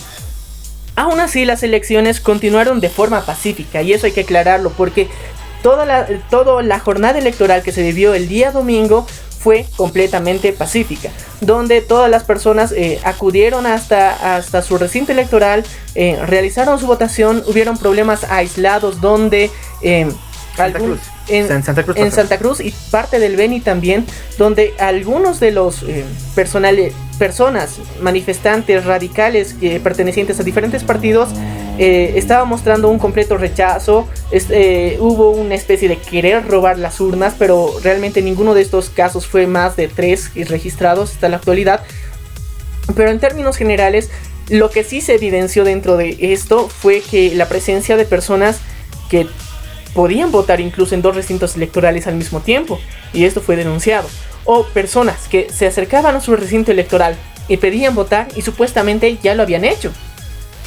Aún así, las elecciones continuaron de forma pacífica, y eso hay que aclararlo, porque toda la jornada electoral que se vivió el día domingo fue completamente pacífica, donde todas las personas acudieron hasta su recinto electoral, realizaron su votación. Hubieron problemas aislados donde en Santa Cruz y parte del Beni también, donde algunos de los personas manifestantes radicales pertenecientes a diferentes partidos estaban mostrando un completo rechazo. Hubo una especie de querer robar las urnas, pero realmente ninguno de estos casos fue más de 3 registrados hasta la actualidad. Pero en términos generales, lo que sí se evidenció dentro de esto fue que la presencia de personas que podían votar incluso en 2 recintos electorales al mismo tiempo, y esto fue denunciado, o personas que se acercaban a su recinto electoral y pedían votar y supuestamente ya lo habían hecho.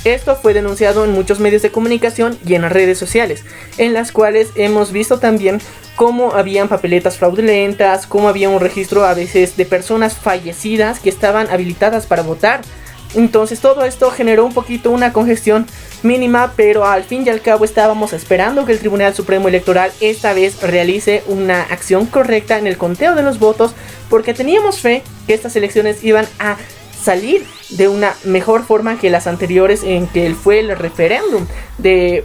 Esto fue denunciado en muchos medios de comunicación y en las redes sociales, en las cuales hemos visto también cómo habían papeletas fraudulentas, cómo había un registro a veces de personas fallecidas que estaban habilitadas para votar. Entonces todo esto generó un poquito una congestión mínima, pero al fin y al cabo estábamos esperando que el Tribunal Supremo Electoral esta vez realice una acción correcta en el conteo de los votos, porque teníamos fe que estas elecciones iban a salir de una mejor forma que las anteriores, en que fue el referéndum de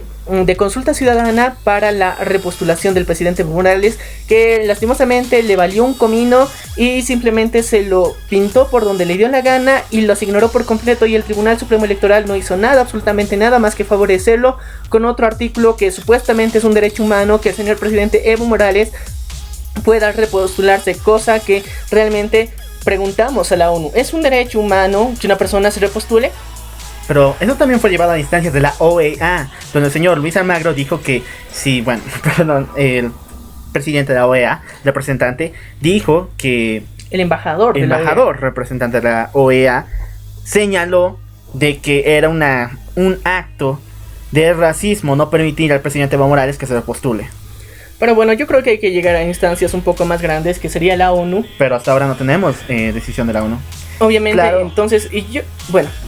consulta ciudadana para la repostulación del presidente Morales, que lastimosamente le valió un comino y simplemente se lo pintó por donde le dio la gana y los ignoró por completo, y el Tribunal Supremo Electoral no hizo nada, absolutamente nada más que favorecerlo con otro artículo que supuestamente es un derecho humano, que el señor presidente Evo Morales pueda repostularse, cosa que realmente preguntamos a la ONU: ¿es un derecho humano que una persona se repostule? Pero eso también fue llevado a instancias de la OEA, donde el señor Luis Almagro dijo que sí, bueno, perdón, el presidente de la OEA, representante, dijo que el embajador representante de la OEA, señaló de que era un acto de racismo no permitir al presidente Evo Morales que se repostule. Pero bueno, yo creo que hay que llegar a instancias un poco más grandes, que sería la ONU. Pero hasta ahora no tenemos decisión de la ONU. Obviamente, claro. Entonces,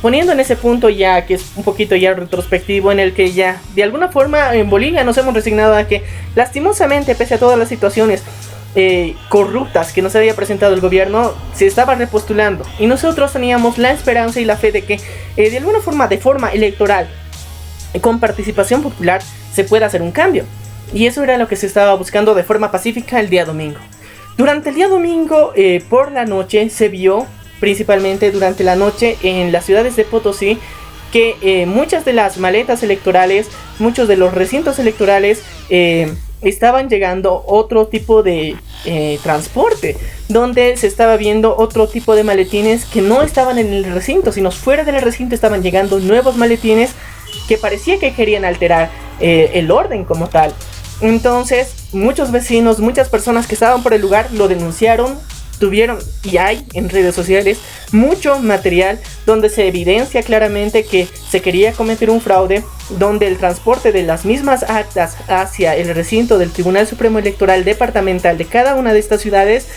poniendo en ese punto ya, que es un poquito ya retrospectivo, en el que ya, de alguna forma, en Bolivia nos hemos resignado a que, lastimosamente, pese a todas las situaciones corruptas que nos había presentado el gobierno, se estaba repostulando. Y nosotros teníamos la esperanza y la fe de que, de alguna forma, de forma electoral, con participación popular, se pueda hacer un cambio. Y eso era lo que se estaba buscando de forma pacífica el día domingo. Durante el día domingo, por la noche, se vio principalmente durante la noche en las ciudades de Potosí, que muchas de las maletas electorales, muchos de los recintos electorales estaban llegando otro tipo de transporte, donde se estaba viendo otro tipo de maletines que no estaban en el recinto, sino fuera del recinto estaban llegando nuevos maletines que parecía que querían alterar el orden como tal. Entonces muchos vecinos, muchas personas que estaban por el lugar lo denunciaron. Tuvieron y hay en redes sociales mucho material donde se evidencia claramente que se quería cometer un fraude, donde el transporte de las mismas actas hacia el recinto del Tribunal Supremo Electoral Departamental de cada una de estas ciudades,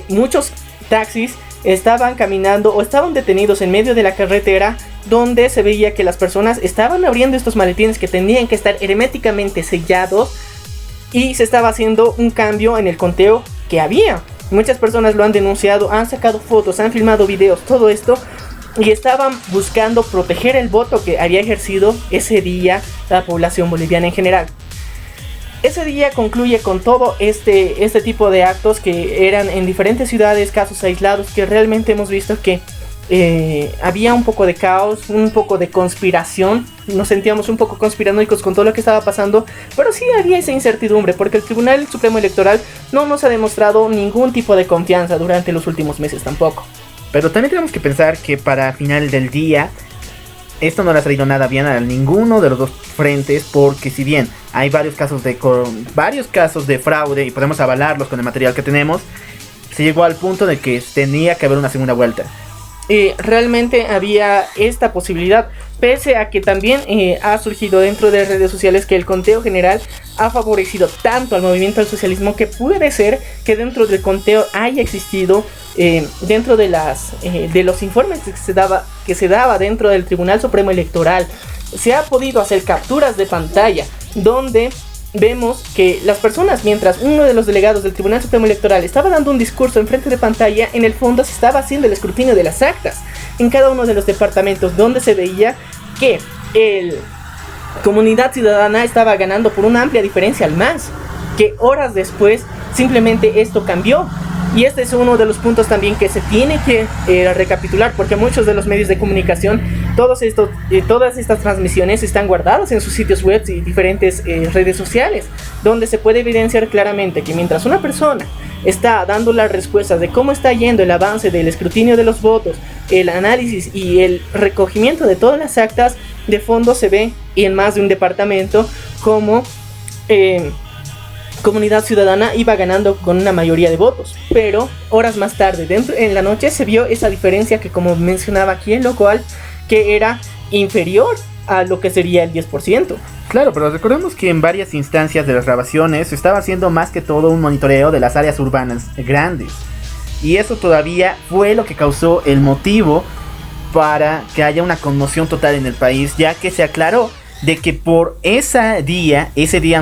muchos taxis estaban caminando o estaban detenidos en medio de la carretera, donde se veía que las personas estaban abriendo estos maletines que tenían que estar herméticamente sellados, y se estaba haciendo un cambio en el conteo que había. Muchas personas lo han denunciado, han sacado fotos, han filmado videos, todo esto, y estaban buscando proteger el voto que había ejercido ese día la población boliviana en general. Ese día concluye con todo este tipo de actos que eran en diferentes ciudades, casos aislados, que realmente hemos visto que había un poco de caos, un poco de conspiración. Nos sentíamos un poco conspiranoicos con todo lo que estaba pasando, pero sí había esa incertidumbre, porque el Tribunal Supremo Electoral no nos ha demostrado ningún tipo de confianza durante los últimos meses tampoco. Pero también tenemos que pensar que para final del día esto no le ha salido nada bien a ninguno de los dos frentes, porque si bien hay varios casos de fraude y podemos avalarlos con el material que tenemos, se llegó al punto de que tenía que haber una segunda vuelta. Realmente había esta posibilidad, pese a que también ha surgido dentro de redes sociales que el conteo general ha favorecido tanto al movimiento al socialismo, que puede ser que dentro del conteo haya existido, dentro de los informes que se daba dentro del Tribunal Supremo Electoral, se ha podido hacer capturas de pantalla donde vemos que las personas, mientras uno de los delegados del Tribunal Supremo Electoral estaba dando un discurso en frente de pantalla, en el fondo se estaba haciendo el escrutinio de las actas en cada uno de los departamentos, donde se veía que el Comunidad Ciudadana estaba ganando por una amplia diferencia al MAS, que horas después simplemente esto cambió. Y este es uno de los puntos también que se tiene que recapitular, porque muchos de los medios de comunicación, todas estas transmisiones están guardadas en sus sitios web y diferentes redes sociales, donde se puede evidenciar claramente que mientras una persona está dando las respuestas de cómo está yendo el avance del escrutinio de los votos, el análisis y el recogimiento de todas las actas, de fondo se ve, y en más de un departamento, como Comunidad Ciudadana iba ganando con una mayoría de votos. Pero horas más tarde, en la noche, se vio esa diferencia que, como mencionaba aquí en lo cual, que era inferior a lo que sería el 10%. Claro, pero recordemos que en varias instancias de las grabaciones se estaba haciendo más que todo un monitoreo de las áreas urbanas grandes, y eso todavía fue lo que causó el motivo para que haya una conmoción total en el país, ya que se aclaró de que por ese día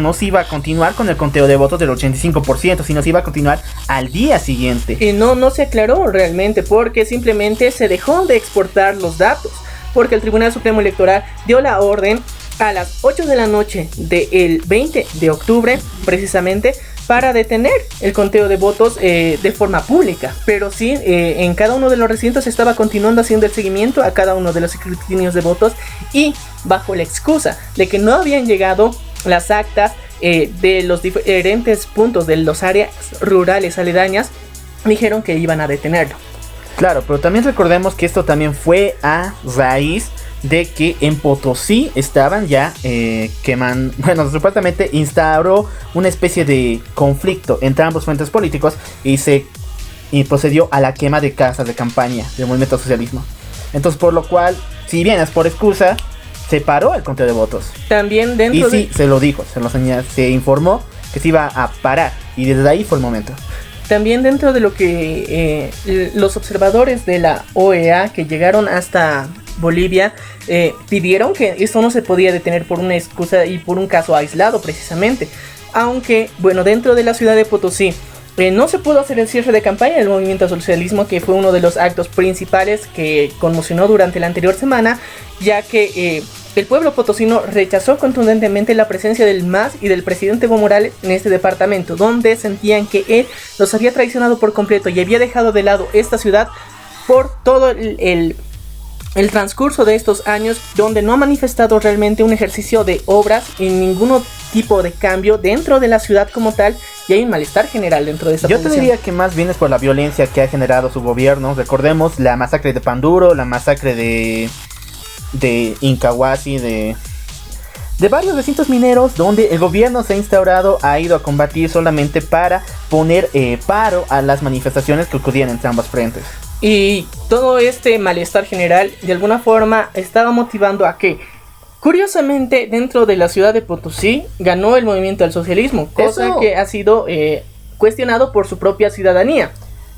no se iba a continuar con el conteo de votos del 85%, sino se iba a continuar al día siguiente. No se aclaró realmente, porque simplemente se dejó de exportar los datos, porque el Tribunal Supremo Electoral dio la orden a las 8 de la noche del 20 de octubre, precisamente, para detener el conteo de votos de forma pública. Pero sí, en cada uno de los recintos se estaba continuando haciendo el seguimiento a cada uno de los escrutinios de votos, y bajo la excusa de que no habían llegado las actas de los diferentes puntos de las áreas rurales aledañas, dijeron que iban a detenerlo. Claro, pero también recordemos que esto también fue a raíz de que en Potosí estaban ya quemando, bueno, supuestamente instauró una especie de conflicto entre ambos frentes políticos y procedió a la quema de casas de campaña del movimiento al socialismo. Entonces, por lo cual, si bien es por excusa, se paró el conteo de votos. También dentro y sí, se lo dijo, se informó que se iba a parar, y desde ahí fue el momento. También dentro de lo que los observadores de la OEA que llegaron hasta Bolivia pidieron que esto no se podía detener por una excusa y por un caso aislado precisamente. Aunque, bueno, dentro de la ciudad de Potosí no se pudo hacer el cierre de campaña del movimiento al socialismo, que fue uno de los actos principales que conmocionó durante la anterior semana, ya que el pueblo potosino rechazó contundentemente la presencia del MAS y del presidente Evo Morales en este departamento, donde sentían que él los había traicionado por completo y había dejado de lado esta ciudad por todo el transcurso de estos años, donde no ha manifestado realmente un ejercicio de obras y ningún tipo de cambio dentro de la ciudad como tal, y hay un malestar general dentro de esta población. Yo te diría que más bien es por la violencia que ha generado su gobierno. Recordemos la masacre de Panduro, la masacre de Incahuasi, de varios recintos mineros, donde el gobierno se ha instaurado, ha ido a combatir solamente para poner paro a las manifestaciones que ocurrían entre ambos frentes. Y todo este malestar general de alguna forma estaba motivando a que, curiosamente, dentro de la ciudad de Potosí ganó el movimiento al socialismo, cosa Eso que ha sido cuestionado por su propia ciudadanía.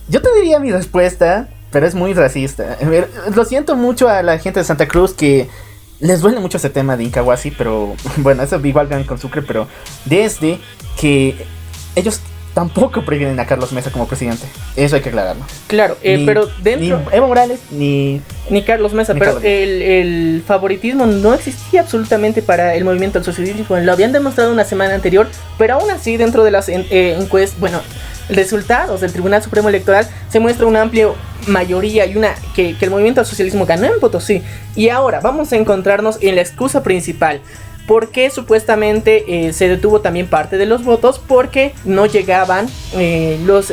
Yo te diría mi respuesta, pero es muy racista. Lo siento mucho a la gente de Santa Cruz que les duele mucho ese tema de Incahuasi, pero bueno, eso igual ganan con Sucre, pero desde que ellos tampoco prefieren a Carlos Mesa como presidente. Eso hay que aclararlo. Claro, pero dentro... Ni Evo Morales, ni Carlos Mesa, pero Carlos Mesa. El favoritismo no existía absolutamente para el movimiento al socialismo. Lo habían demostrado una semana anterior, pero aún así dentro de las encuestas, resultados del Tribunal Supremo Electoral se muestra una amplia mayoría y que el movimiento al socialismo ganó en Potosí. Y ahora vamos a encontrarnos en la excusa principal. Porque supuestamente se detuvo también parte de los votos porque no llegaban los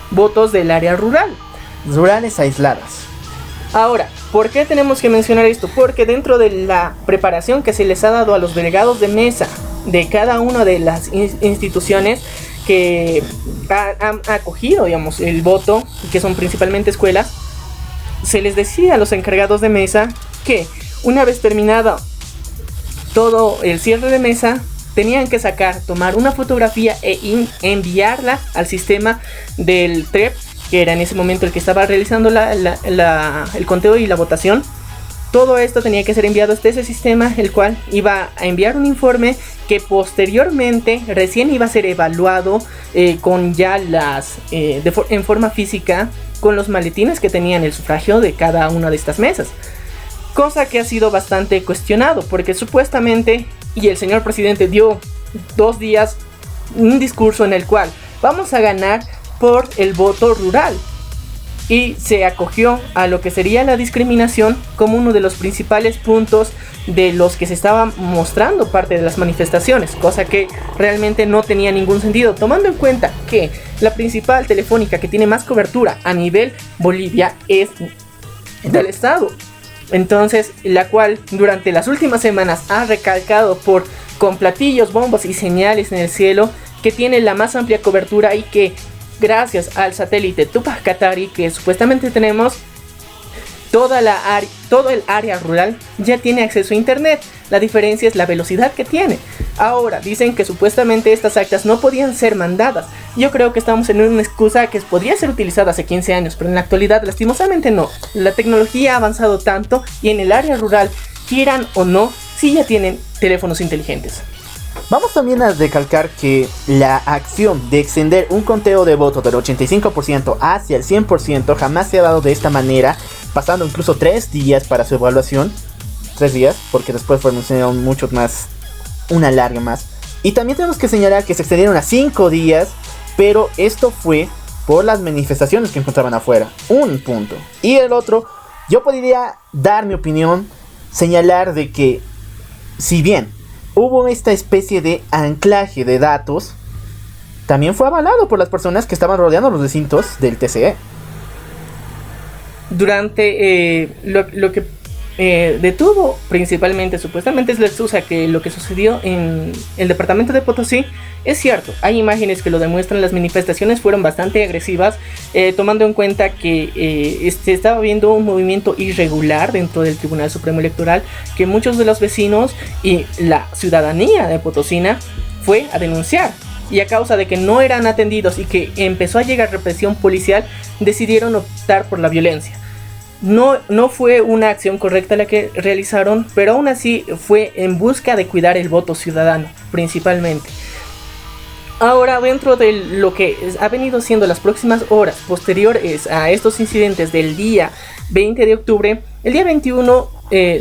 votos del área rural. rurales aisladas. Ahora, ¿por qué tenemos que mencionar esto? Porque dentro de la preparación que se les ha dado a los delegados de mesa de cada una de las instituciones que han acogido, digamos, el voto, que son principalmente escuelas, se les decía a los encargados de mesa que una vez terminado todo el cierre de mesa, tenían que tomar una fotografía e enviarla al sistema del TREP, que era en ese momento el que estaba realizando el conteo y la votación. Todo esto tenía que ser enviado hasta ese sistema, el cual iba a enviar un informe que posteriormente recién iba a ser evaluado con ya en forma física, con los maletines que tenían el sufragio de cada una de estas mesas. Cosa que ha sido bastante cuestionado, porque supuestamente, y el señor presidente dio 2 días un discurso en el cual vamos a ganar por el voto rural, y se acogió a lo que sería la discriminación como uno de los principales puntos de los que se estaba mostrando parte de las manifestaciones, cosa que realmente no tenía ningún sentido, tomando en cuenta que la principal telefónica que tiene más cobertura a nivel Bolivia es del estado. Entonces, la cual durante las últimas semanas ha recalcado con platillos, bombos y señales en el cielo que tiene la más amplia cobertura, y que gracias al satélite Tupac Katari que supuestamente tenemos, todo el área rural ya tiene acceso a internet. La diferencia es la velocidad que tiene. Ahora dicen que supuestamente estas actas no podían ser mandadas. Yo creo que estamos en una excusa que podría ser utilizada hace 15 años, pero en la actualidad lastimosamente no. La tecnología ha avanzado tanto, y en el área rural, quieran o no, sí ya tienen teléfonos inteligentes. Vamos también a recalcar que la acción de extender un conteo de votos del 85% hacia el 100% jamás se ha dado de esta manera, pasando incluso 3 días para su evaluación. 3 días, porque después fueron muchos más, una larga más. Y también tenemos que señalar que se extendieron a 5 días, pero esto fue por las manifestaciones que encontraban afuera. Un punto. Y el otro, yo podría dar mi opinión, señalar de que, si bien hubo esta especie de anclaje de datos, también fue avalado por las personas que estaban rodeando los recintos del TCE. Durante lo que detuvo principalmente, supuestamente es la excusa, que lo que sucedió en el departamento de Potosí es cierto. Hay imágenes que lo demuestran. Las manifestaciones fueron bastante agresivas, tomando en cuenta que se estaba viendo un movimiento irregular dentro del Tribunal Supremo Electoral, que muchos de los vecinos y la ciudadanía de Potosina fue a denunciar, y a causa de que no eran atendidos y que empezó a llegar represión policial, decidieron optar por la violencia. No fue una acción correcta la que realizaron, pero aún así fue en busca de cuidar el voto ciudadano principalmente. Ahora, dentro de lo que ha venido siendo las próximas horas posteriores a estos incidentes del día 20 de octubre, el día 21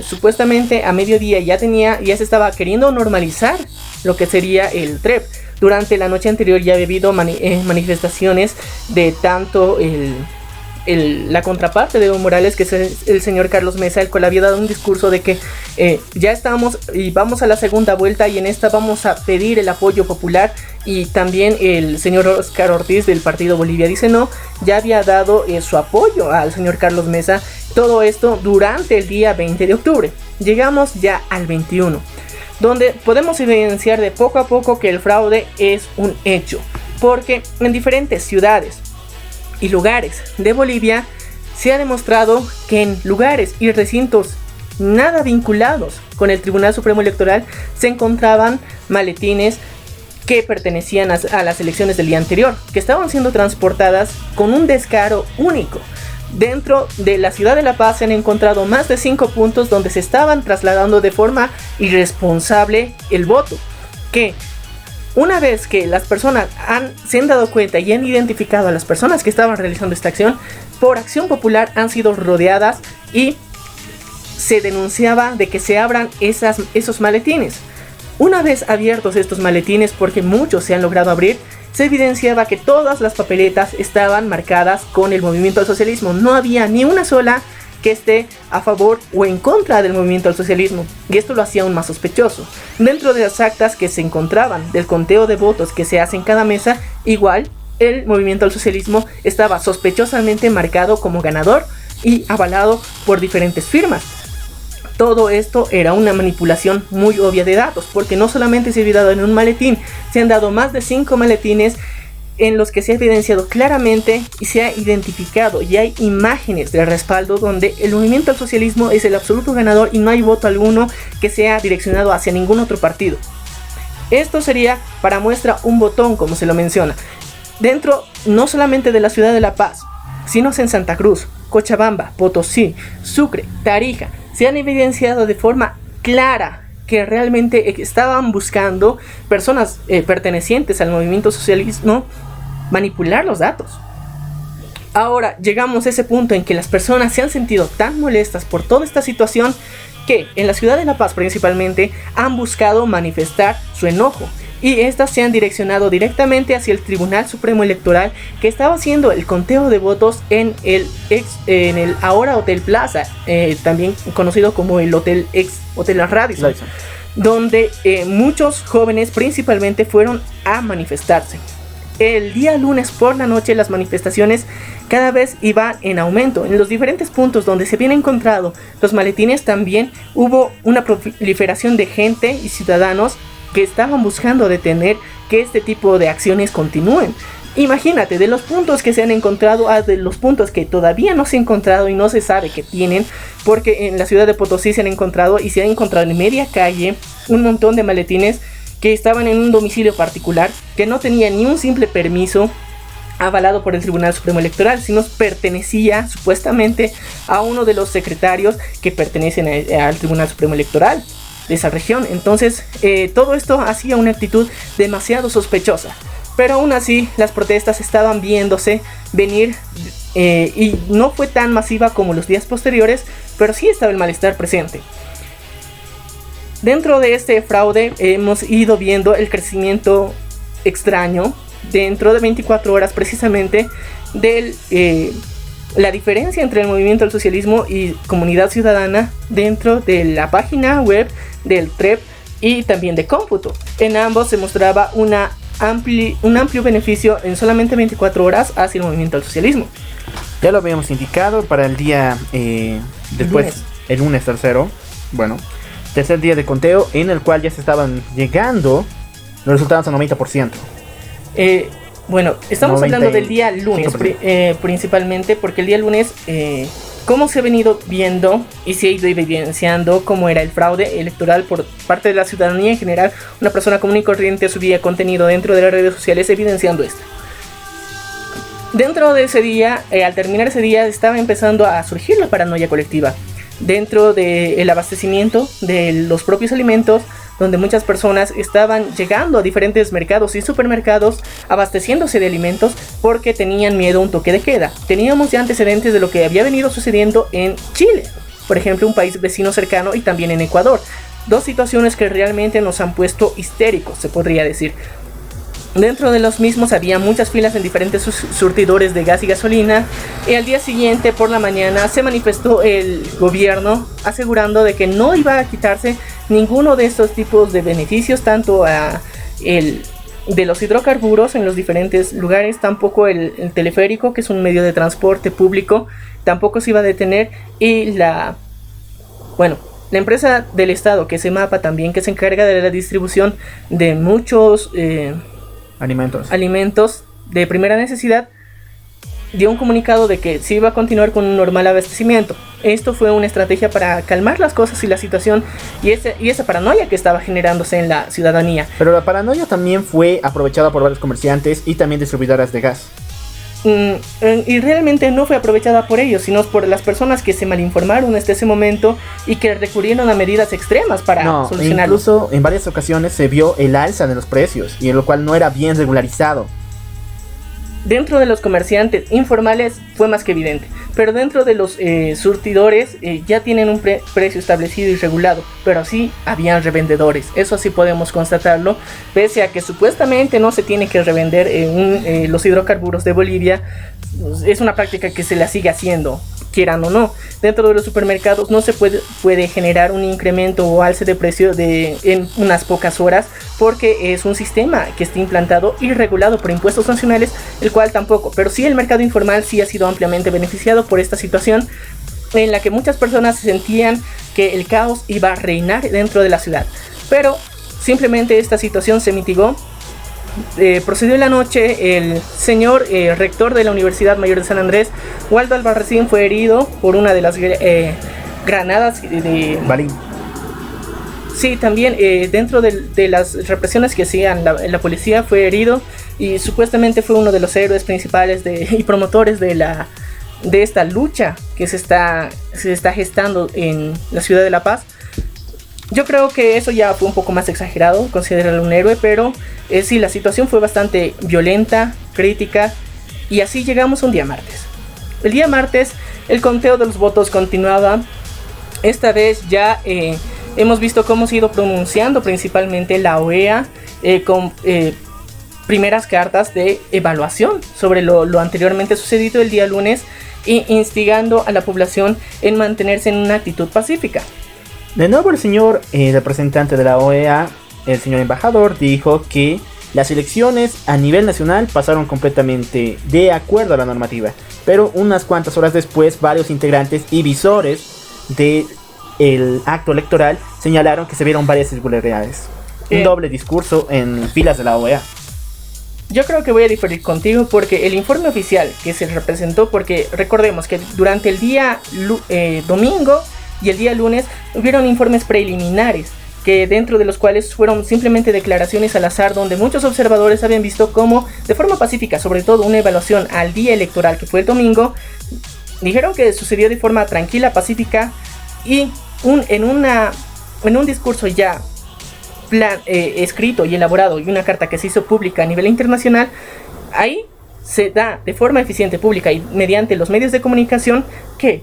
supuestamente a mediodía ya se estaba queriendo normalizar lo que sería el TREP. Durante la noche anterior ya ha habido manifestaciones de tanto la contraparte de Evo Morales, que es el señor Carlos Mesa, el cual había dado un discurso de que ya estamos y vamos a la segunda vuelta y en esta vamos a pedir el apoyo popular. Y también el señor Oscar Ortiz del partido Bolivia Dice No ya había dado su apoyo al señor Carlos Mesa. Todo esto durante el día 20 de octubre. Llegamos ya al 21, donde podemos evidenciar de poco a poco que el fraude es un hecho, porque en diferentes ciudades y lugares de Bolivia se ha demostrado que en lugares y recintos nada vinculados con el Tribunal Supremo Electoral se encontraban maletines que pertenecían a las elecciones del día anterior, que estaban siendo transportadas con un descaro único. Dentro de la ciudad de La Paz se han encontrado más de 5 puntos donde se estaban trasladando de forma irresponsable el voto, que una vez que las personas se han dado cuenta y han identificado a las personas que estaban realizando esta acción, por acción popular han sido rodeadas y se denunciaba de que se abran esos maletines. Una vez abiertos estos maletines, porque muchos se han logrado abrir, se evidenciaba que todas las papeletas estaban marcadas con el movimiento al socialismo. No había ni una sola que esté a favor o en contra del movimiento al socialismo, y esto lo hacía aún más sospechoso. Dentro de las actas que se encontraban del conteo de votos que se hace en cada mesa, igual el movimiento al socialismo estaba sospechosamente marcado como ganador y avalado por diferentes firmas. Todo esto era una manipulación muy obvia de datos, porque no solamente se había dado en un maletín, se han dado más de 5 maletines en los que se ha evidenciado claramente y se ha identificado, y hay imágenes de respaldo donde el movimiento al socialismo es el absoluto ganador y no hay voto alguno que sea direccionado hacia ningún otro partido. Esto sería para muestra un botón, como se lo menciona, dentro no solamente de la ciudad de La Paz, sino en Santa Cruz, Cochabamba, Potosí, Sucre, Tarija. Se han evidenciado de forma clara que realmente estaban buscando personas pertenecientes al movimiento socialismo manipular los datos. Ahora llegamos a ese punto en que las personas se han sentido tan molestas por toda esta situación que en la ciudad de La Paz principalmente han buscado manifestar su enojo, y estas se han direccionado directamente hacia el Tribunal Supremo Electoral, que estaba haciendo el conteo de votos en el ahora Hotel Plaza, también conocido como el Hotel Radisson, donde muchos jóvenes principalmente fueron a manifestarse. El día lunes por la noche las manifestaciones cada vez iban en aumento. En los diferentes puntos donde se habían encontrado los maletines también hubo una proliferación de gente y ciudadanos que estaban buscando detener que este tipo de acciones continúen. Imagínate, de los puntos que se han encontrado a de los puntos que todavía no se han encontrado y no se sabe que tienen, porque en la ciudad de Potosí se han encontrado y se han encontrado en media calle un montón de maletines que estaban en un domicilio particular, que no tenía ni un simple permiso avalado por el Tribunal Supremo Electoral, sino pertenecía supuestamente a uno de los secretarios que pertenecen al Tribunal Supremo Electoral de esa región. Entonces todo esto hacía una actitud demasiado sospechosa, pero aún así las protestas estaban viéndose venir, y no fue tan masiva como los días posteriores, pero sí estaba el malestar presente. Dentro de este fraude hemos ido viendo el crecimiento extraño dentro de 24 horas precisamente de la diferencia entre el movimiento al socialismo y comunidad ciudadana dentro de la página web del TREP y también de cómputo. En ambos se mostraba un amplio beneficio en solamente 24 horas hacia el movimiento al socialismo. Ya lo habíamos indicado para el día después, el lunes tercero, tercer día de conteo, en el cual ya se estaban llegando los resultados al 90%. Estamos hablando del día lunes principalmente, porque el día lunes, como se ha venido viendo y se ha ido evidenciando cómo era el fraude electoral por parte de la ciudadanía en general, una persona común y corriente subía contenido dentro de las redes sociales evidenciando esto. Dentro de ese día, al terminar ese día, estaba empezando a surgir la paranoia colectiva dentro del abastecimiento de los propios alimentos, donde muchas personas estaban llegando a diferentes mercados y supermercados abasteciéndose de alimentos porque tenían miedo a un toque de queda. Teníamos ya antecedentes de lo que había venido sucediendo en Chile, por ejemplo, un país vecino cercano, y también en Ecuador. Dos situaciones que realmente nos han puesto histéricos, se podría decir. Dentro de los mismos había muchas filas en diferentes surtidores de gas y gasolina, y al día siguiente por la mañana se manifestó el gobierno asegurando de que no iba a quitarse ninguno de estos tipos de beneficios, tanto de los hidrocarburos en los diferentes lugares, tampoco el teleférico, que es un medio de transporte público, tampoco se iba a detener, y la empresa del estado, que es EMAPA también, que se encarga de la distribución de muchos alimentos de primera necesidad, dio un comunicado de que se iba a continuar con un normal abastecimiento. Esto fue una estrategia para calmar las cosas y la situación y esa paranoia que estaba generándose en la ciudadanía. Pero la paranoia también fue aprovechada por varios comerciantes y también distribuidoras de gas. Y realmente no fue aprovechada por ellos, sino por las personas que se malinformaron hasta ese momento y que recurrieron a medidas extremas para solucionarlo. Incluso en varias ocasiones se vio el alza de los precios, y en lo cual no era bien regularizado. Dentro de los comerciantes informales fue más que evidente, pero dentro de los surtidores ya tienen un precio establecido y regulado, pero sí habían revendedores, eso sí podemos constatarlo, pese a que supuestamente no se tiene que revender los hidrocarburos de Bolivia. Es una práctica que se la sigue haciendo, quieran o no. Dentro de los supermercados no se puede generar un incremento o alce de precio en unas pocas horas, porque es un sistema que está implantado y regulado por impuestos nacionales, el cual tampoco. Pero sí, el mercado informal sí ha sido ampliamente beneficiado por esta situación, en la que muchas personas sentían que el caos iba a reinar dentro de la ciudad, pero simplemente esta situación se mitigó. Procedió en la noche, el señor rector de la Universidad Mayor de San Andrés, Waldo Albarracín, fue herido por una de las granadas de Balín. Sí, también dentro de las represiones que hacían la policía, fue herido, y supuestamente fue uno de los héroes principales y promotores de esta lucha que se está gestando en la ciudad de La Paz. Yo creo que eso ya fue un poco más exagerado, considerarlo un héroe, pero sí, la situación fue bastante violenta, crítica, y así llegamos un día martes. El día martes el conteo de los votos continuaba. Esta vez ya hemos visto cómo se ha ido pronunciando principalmente la OEA con primeras cartas de evaluación sobre lo anteriormente sucedido el día lunes, e instigando a la población en mantenerse en una actitud pacífica. De nuevo el señor representante de la OEA, el señor embajador, dijo que las elecciones a nivel nacional pasaron completamente de acuerdo a la normativa, pero unas cuantas horas después varios integrantes y visores del acto electoral señalaron que se vieron varias irregularidades. Un doble discurso en filas de la OEA. Yo creo que voy a diferir contigo, porque el informe oficial que se representó, porque recordemos que durante el día domingo y el día lunes hubieron informes preliminares, que dentro de los cuales fueron simplemente declaraciones al azar, donde muchos observadores habían visto cómo de forma pacífica, sobre todo una evaluación al día electoral que fue el domingo, dijeron que sucedió de forma tranquila, pacífica, y en un discurso ya escrito y elaborado, y una carta que se hizo pública a nivel internacional, ahí se da de forma eficiente, pública y mediante los medios de comunicación que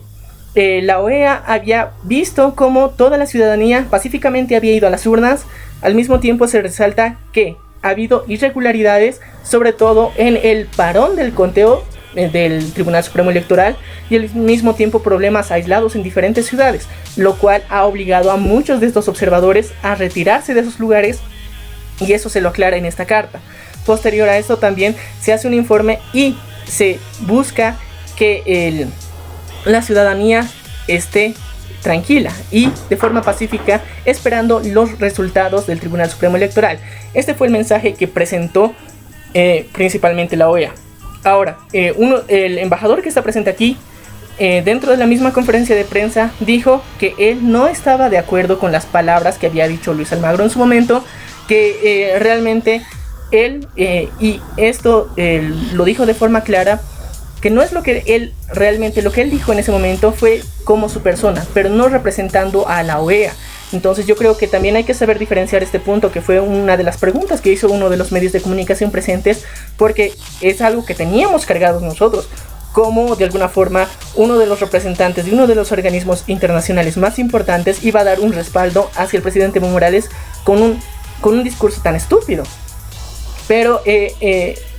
la OEA había visto cómo toda la ciudadanía pacíficamente había ido a las urnas. Al mismo tiempo se resalta que ha habido irregularidades, sobre todo en el parón del conteo del Tribunal Supremo Electoral, y al mismo tiempo problemas aislados en diferentes ciudades, lo cual ha obligado a muchos de estos observadores a retirarse de esos lugares, y eso se lo aclara en esta carta. Posterior a esto también se hace un informe y se busca que la ciudadanía esté tranquila y de forma pacífica, esperando los resultados del Tribunal Supremo Electoral. Este fue el mensaje que presentó principalmente la OEA. Ahora, el embajador que está presente aquí, dentro de la misma conferencia de prensa, dijo que él no estaba de acuerdo con las palabras que había dicho Luis Almagro en su momento, que realmente él, y esto lo dijo de forma clara, que no es lo que él dijo en ese momento fue como su persona, pero no representando a la OEA. Entonces yo creo que también hay que saber diferenciar este punto, que fue una de las preguntas que hizo uno de los medios de comunicación presentes, porque es algo que teníamos cargados nosotros, como de alguna forma uno de los representantes de uno de los organismos internacionales más importantes iba a dar un respaldo hacia el presidente Evo Morales con un discurso tan estúpido. Pero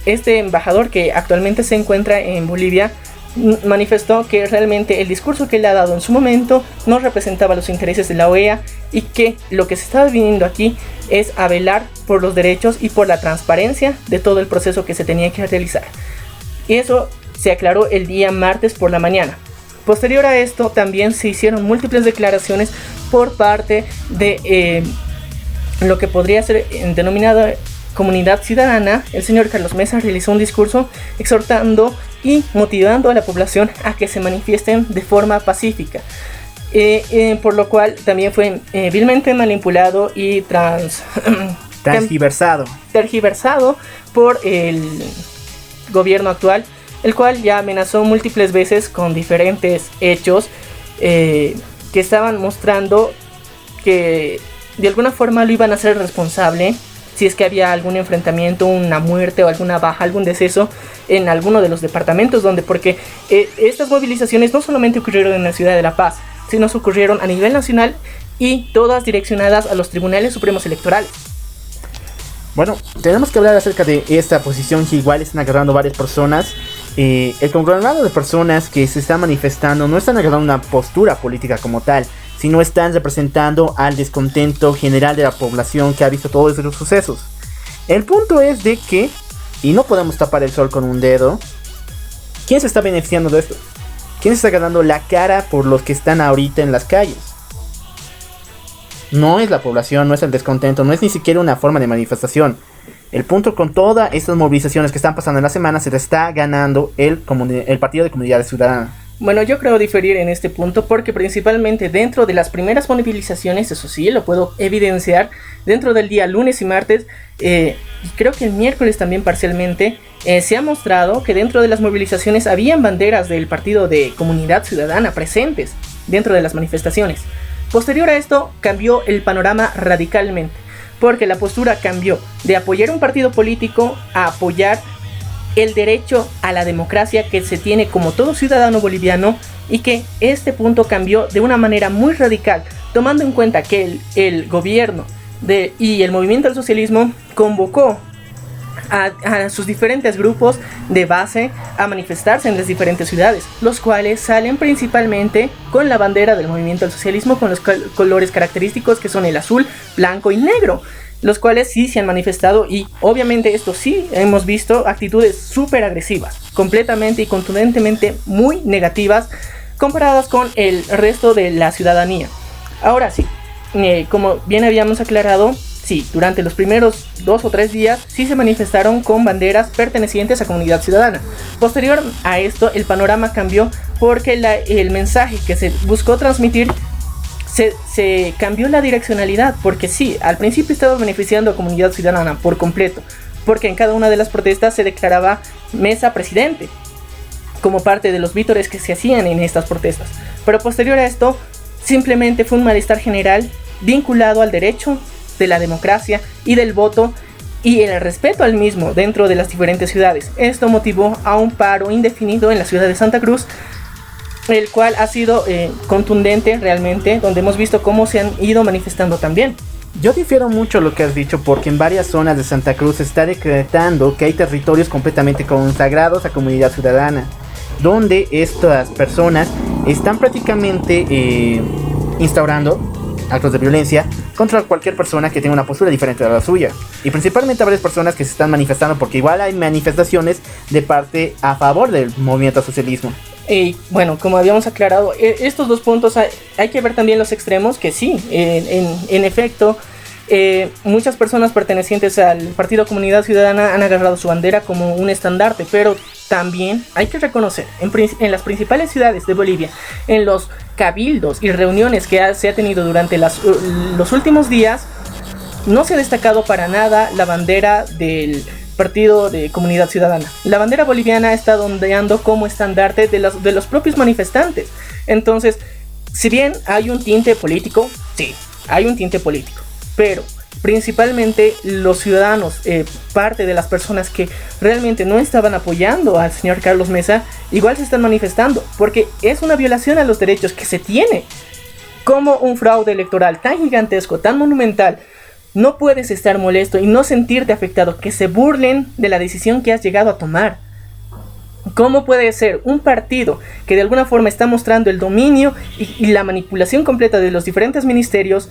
este embajador, que actualmente se encuentra en Bolivia, manifestó que realmente el discurso que él ha dado en su momento no representaba los intereses de la OEA y que lo que se estaba viniendo aquí es a velar por los derechos y por la transparencia de todo el proceso que se tenía que realizar. Y eso se aclaró el día martes por la mañana. Posterior a esto también se hicieron múltiples declaraciones por parte de lo que podría ser denominada comunidad ciudadana. El señor Carlos Mesa realizó un discurso exhortando y motivando a la población a que se manifiesten de forma pacífica, por lo cual también fue vilmente manipulado y tergiversado por el gobierno actual, el cual ya amenazó múltiples veces con diferentes hechos que estaban mostrando que de alguna forma lo iban a hacer responsable si es que había algún enfrentamiento, una muerte o alguna baja, algún deceso en alguno de los departamentos porque estas movilizaciones no solamente ocurrieron en la ciudad de La Paz, sino ocurrieron a nivel nacional y todas direccionadas a los tribunales supremos electorales. Bueno, tenemos que hablar acerca de esta posición que igual están agarrando varias personas. El conglomerado de personas que se están manifestando no están agarrando una postura política como tal, sino están representando al descontento general de la población que ha visto todos esos sucesos. El punto es de que, y no podemos tapar el sol con un dedo, ¿quién se está beneficiando de esto? ¿Quién se está ganando la cara por los que están ahorita en las calles? No es la población, no es el descontento, no es ni siquiera una forma de manifestación. El punto con todas estas movilizaciones que están pasando en la semana, se le está ganando el Partido de Comunidad Ciudadana. Bueno, yo creo diferir en este punto porque principalmente dentro de las primeras movilizaciones, eso sí, lo puedo evidenciar, dentro del día lunes y martes, y creo que el miércoles también parcialmente, se ha mostrado que dentro de las movilizaciones habían banderas del Partido de Comunidad Ciudadana presentes dentro de las manifestaciones. Posterior a esto cambió el panorama radicalmente, porque la postura cambió de apoyar un partido político a apoyar el derecho a la democracia que se tiene como todo ciudadano boliviano, y que este punto cambió de una manera muy radical, tomando en cuenta que el gobierno y el movimiento del socialismo convocó a sus diferentes grupos de base a manifestarse en las diferentes ciudades, los cuales salen principalmente con la bandera del movimiento del socialismo, con los colores característicos que son el azul, blanco y negro, los cuales sí se han manifestado, y obviamente esto sí hemos visto actitudes súper agresivas, completamente y contundentemente muy negativas comparadas con el resto de la ciudadanía. Ahora sí, como bien habíamos aclarado, sí, durante los primeros 2 o 3 días sí se manifestaron con banderas pertenecientes a Comunidad Ciudadana. Posterior a esto el panorama cambió porque el mensaje que se buscó transmitir se cambió la direccionalidad, porque sí, al principio estaba beneficiando a Comunidad Ciudadana por completo, porque en cada una de las protestas se declaraba Mesa presidente, como parte de los vítores que se hacían en estas protestas. Pero posterior a esto, simplemente fue un malestar general vinculado al derecho de la democracia y del voto y el respeto al mismo dentro de las diferentes ciudades. Esto motivó a un paro indefinido en la ciudad de Santa Cruz, el cual ha sido contundente realmente, donde hemos visto cómo se han ido manifestando también. Yo difiero mucho lo que has dicho, porque en varias zonas de Santa Cruz se está decretando que hay territorios completamente consagrados a Comunidad Ciudadana, donde estas personas están prácticamente instaurando actos de violencia contra cualquier persona que tenga una postura diferente a la suya, y principalmente a varias personas que se están manifestando, porque igual hay manifestaciones de parte a favor del movimiento al socialismo. Y bueno, como habíamos aclarado, estos dos puntos hay que ver también los extremos, que sí, en efecto, muchas personas pertenecientes al Partido Comunidad Ciudadana han agarrado su bandera como un estandarte, pero también hay que reconocer en las principales ciudades de Bolivia, en los cabildos y reuniones que se ha tenido durante los últimos días, no se ha destacado para nada la bandera del Partido de Comunidad Ciudadana. La bandera boliviana está ondeando como estandarte de los propios manifestantes. Entonces, si bien hay un tinte político, sí, hay un tinte político, pero principalmente los ciudadanos, parte de las personas que realmente no estaban apoyando al señor Carlos Mesa, igual se están manifestando, porque es una violación a los derechos que se tiene. Como un fraude electoral tan gigantesco, tan monumental, no puedes estar molesto y no sentirte afectado, que se burlen de la decisión que has llegado a tomar. ¿Cómo puede ser un partido que de alguna forma está mostrando el dominio y la manipulación completa de los diferentes ministerios,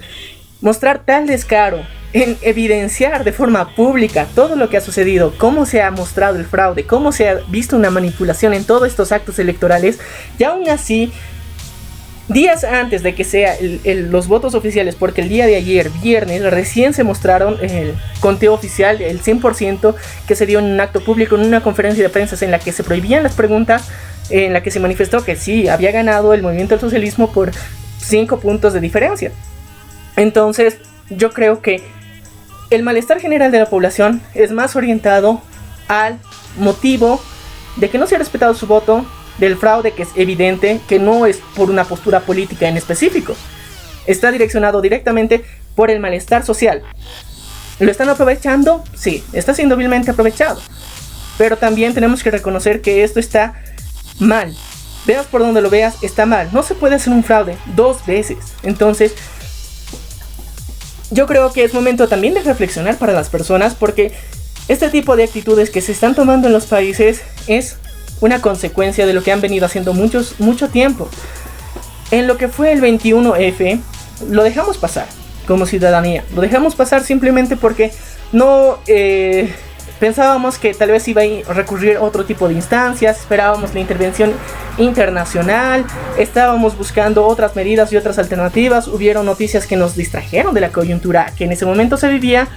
mostrar tal descaro en evidenciar de forma pública todo lo que ha sucedido, cómo se ha mostrado el fraude, cómo se ha visto una manipulación en todos estos actos electorales, y aún así, días antes de que sea los votos oficiales, porque el día de ayer, viernes, recién se mostraron el conteo oficial, el 100%, que se dio en un acto público, en una conferencia de prensa en la que se prohibían las preguntas, en la que se manifestó que sí, había ganado el movimiento del socialismo por 5 puntos de diferencia. Entonces, yo creo que el malestar general de la población es más orientado al motivo de que no se ha respetado su voto, del fraude que es evidente, que no es por una postura política en específico. Está direccionado directamente por el malestar social. ¿Lo están aprovechando? Sí, está siendo vilmente aprovechado. Pero también tenemos que reconocer que esto está mal. Veas por donde lo veas, está mal. No se puede hacer un fraude 2 veces. Entonces, yo creo que es momento también de reflexionar para las personas, porque este tipo de actitudes que se están tomando en los países es una consecuencia de lo que han venido haciendo mucho tiempo. En lo que fue el 21F, lo dejamos pasar como ciudadanía. Lo dejamos pasar simplemente porque no pensábamos que tal vez iba a recurrir a otro tipo de instancias, esperábamos la intervención internacional, estábamos buscando otras medidas y otras alternativas. Hubieron noticias que nos distrajeron de la coyuntura que en ese momento se vivía,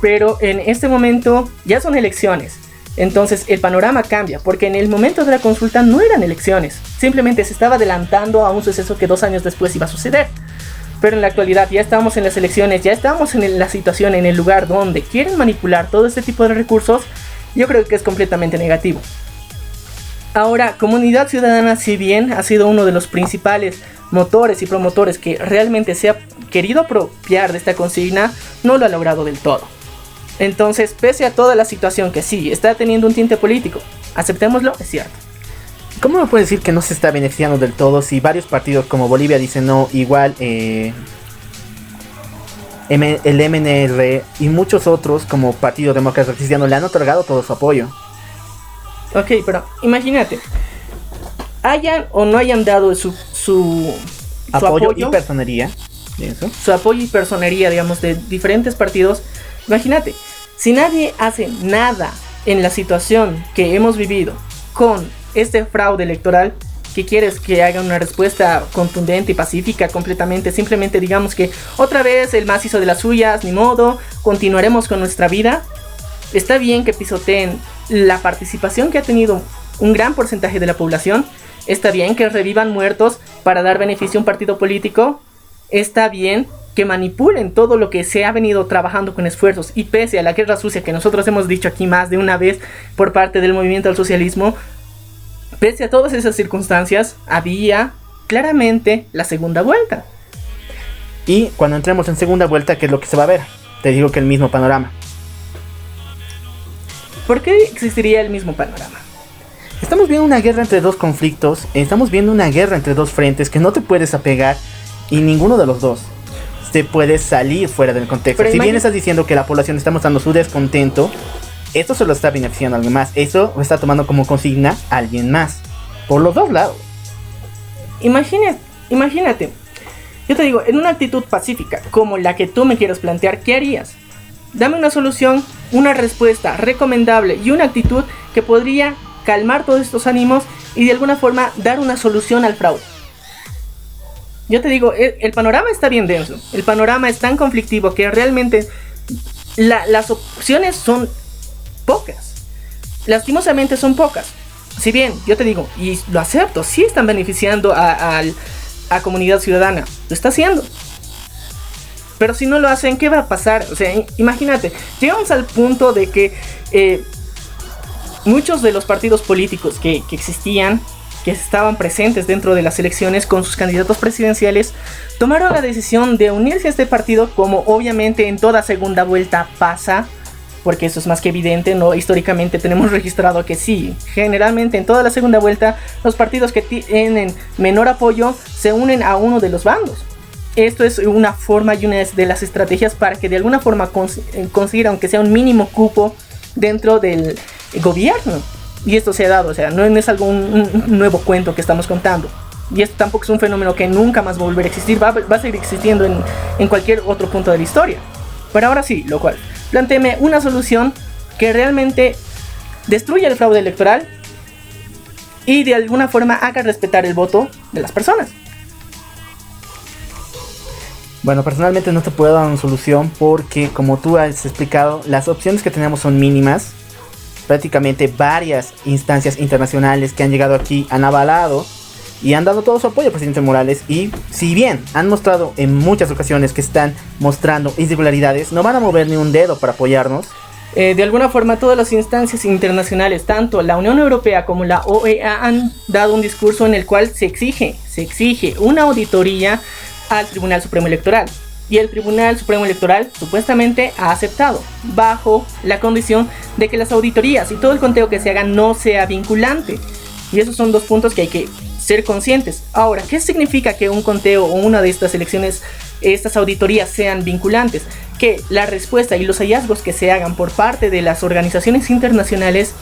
pero en este momento ya son elecciones. Entonces el panorama cambia, porque en el momento de la consulta no eran elecciones, simplemente se estaba adelantando a un suceso que 2 años después iba a suceder. Pero en la actualidad ya estamos en las elecciones, ya estamos en la situación, en el lugar donde quieren manipular todo este tipo de recursos. Yo creo que es completamente negativo. Ahora, Comunidad Ciudadana, si bien ha sido uno de los principales motores y promotores que realmente se ha querido apropiar de esta consigna, no lo ha logrado del todo. Entonces, pese a toda la situación que sí está teniendo un tinte político, aceptémoslo, es cierto. ¿Cómo me puede decir que no se está beneficiando del todo si varios partidos como Bolivia dicen no? Igual el MNR y muchos otros como Partido Demócrata Cristiano le han otorgado todo su apoyo. Ok, pero imagínate, hayan o no hayan dado su apoyo y personería, ¿eso? Su apoyo y personería, digamos, de diferentes partidos. Imagínate, si nadie hace nada en la situación que hemos vivido con este fraude electoral, ¿qué quieres? Que haga una respuesta contundente y pacífica completamente. Simplemente digamos que otra vez el MAS hizo de las suyas, ni modo, continuaremos con nuestra vida. Está bien que pisoteen la participación que ha tenido un gran porcentaje de la población. Está bien que revivan muertos para dar beneficio a un partido político. Está bien que manipulen todo lo que se ha venido trabajando con esfuerzos, y pese a la guerra sucia que nosotros hemos dicho aquí más de una vez por parte del movimiento del socialismo, pese a todas esas circunstancias, había claramente la segunda vuelta. Y cuando entremos en segunda vuelta, ¿qué es lo que se va a ver? Te digo que el mismo panorama. ¿Por qué existiría el mismo panorama? Estamos viendo una guerra entre 2 conflictos, estamos viendo una guerra entre 2 frentes que no te puedes apegar, y ninguno de los dos te puede salir fuera del contexto. Pero si bien estás diciendo que la población está mostrando su descontento, esto se lo está beneficiando a alguien más, eso lo está tomando como consigna a alguien más, por los 2 lados. Imagínate, yo te digo, en una actitud pacífica como la que tú me quieres plantear, ¿qué harías? Dame una solución, una respuesta recomendable y una actitud que podría calmar todos estos ánimos y de alguna forma dar una solución al fraude. Yo te digo, el panorama está bien denso, el panorama es tan conflictivo que realmente las opciones son pocas, lastimosamente son pocas. Si bien, yo te digo, y lo acepto, sí están beneficiando a Comunidad Ciudadana, lo está haciendo. Pero si no lo hacen, ¿qué va a pasar? O sea, imagínate, llegamos al punto de que muchos de los partidos políticos que existían, que estaban presentes dentro de las elecciones con sus candidatos presidenciales, tomaron la decisión de unirse a este partido, como obviamente en toda segunda vuelta pasa, porque eso es más que evidente, ¿no? Históricamente tenemos registrado que sí, generalmente en toda la segunda vuelta los partidos que tienen menor apoyo se unen a uno de los bandos. esto es una forma y una de las estrategias para que de alguna forma consiga aunque sea un mínimo cupo dentro del gobierno. Y esto se ha dado, o sea, no es algo un nuevo cuento que estamos contando. Y esto tampoco es un fenómeno que nunca más va a volver a existir, va a seguir existiendo en cualquier otro punto de la historia. Pero ahora sí, lo cual, plantéeme una solución que realmente destruya el fraude electoral y de alguna forma haga respetar el voto de las personas. Bueno, personalmente no te puedo dar una solución porque, como tú has explicado, las opciones que tenemos son mínimas. Prácticamente varias instancias internacionales que han llegado aquí han avalado y han dado todo su apoyo al presidente Morales. Y si bien han mostrado en muchas ocasiones que están mostrando irregularidades, no van a mover ni un dedo para apoyarnos. De alguna forma todas las instancias internacionales, tanto la Unión Europea como la OEA, han dado un discurso en el cual se exige una auditoría al Tribunal Supremo Electoral. Y el Tribunal Supremo Electoral supuestamente ha aceptado, bajo la condición de que las auditorías y todo el conteo que se haga no sea vinculante. Y esos son dos puntos que hay que ser conscientes. Ahora, ¿qué significa que un conteo o una de estas elecciones, estas auditorías sean vinculantes? Que la respuesta y los hallazgos que se hagan por parte de las organizaciones internacionales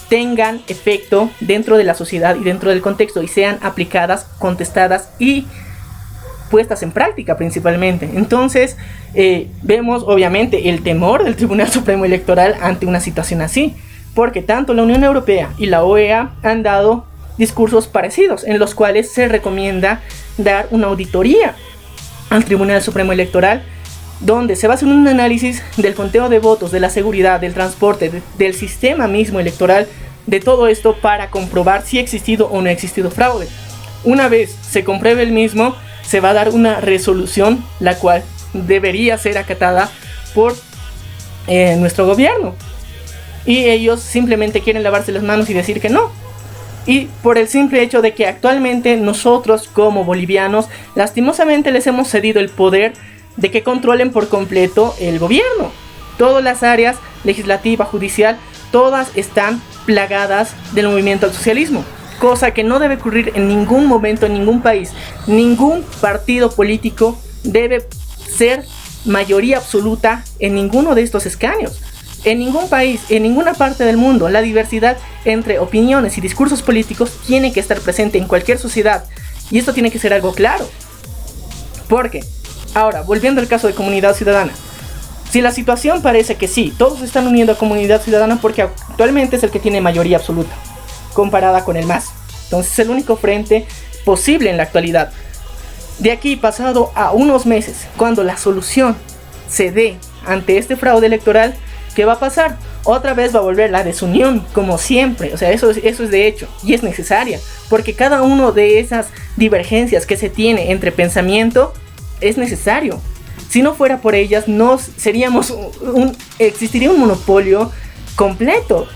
tengan efecto dentro de la sociedad y dentro del contexto y sean aplicadas, contestadas y puestas en práctica principalmente. Entonces vemos obviamente el temor del Tribunal Supremo Electoral ante una situación así, porque tanto la Unión Europea y la OEA han dado discursos parecidos en los cuales se recomienda dar una auditoría al Tribunal Supremo Electoral, donde se va a hacer un análisis del conteo de votos, de la seguridad, del transporte, del sistema mismo electoral, de todo esto para comprobar si ha existido o no ha existido fraude. Una vez se compruebe el mismo, se va a dar una resolución la cual debería ser acatada por nuestro gobierno. Y ellos simplemente quieren lavarse las manos y decir que no. Y por el simple hecho de que actualmente nosotros como bolivianos lastimosamente les hemos cedido el poder de que controlen por completo el gobierno. Todas las áreas, legislativa, judicial, todas están plagadas del movimiento al socialismo. Cosa que no debe ocurrir en ningún momento, en ningún país. Ningún partido político debe ser mayoría absoluta en ninguno de estos escaños. En ningún país, en ninguna parte del mundo, la diversidad entre opiniones y discursos políticos tiene que estar presente en cualquier sociedad. Y esto tiene que ser algo claro. Porque, ahora, volviendo al caso de Comunidad Ciudadana. Si la situación parece que sí, todos se están uniendo a Comunidad Ciudadana porque actualmente es el que tiene mayoría absoluta comparada con el MAS. Entonces es el único frente posible en la actualidad. De aquí pasado a unos meses, cuando la solución se dé ante este fraude electoral, ¿qué va a pasar? Otra vez va a volver la desunión, como siempre. O sea, eso es de hecho y es necesaria, porque cada uno de esas divergencias que se tiene entre pensamiento es necesario. Si no fuera por ellas, existiría un monopolio completo.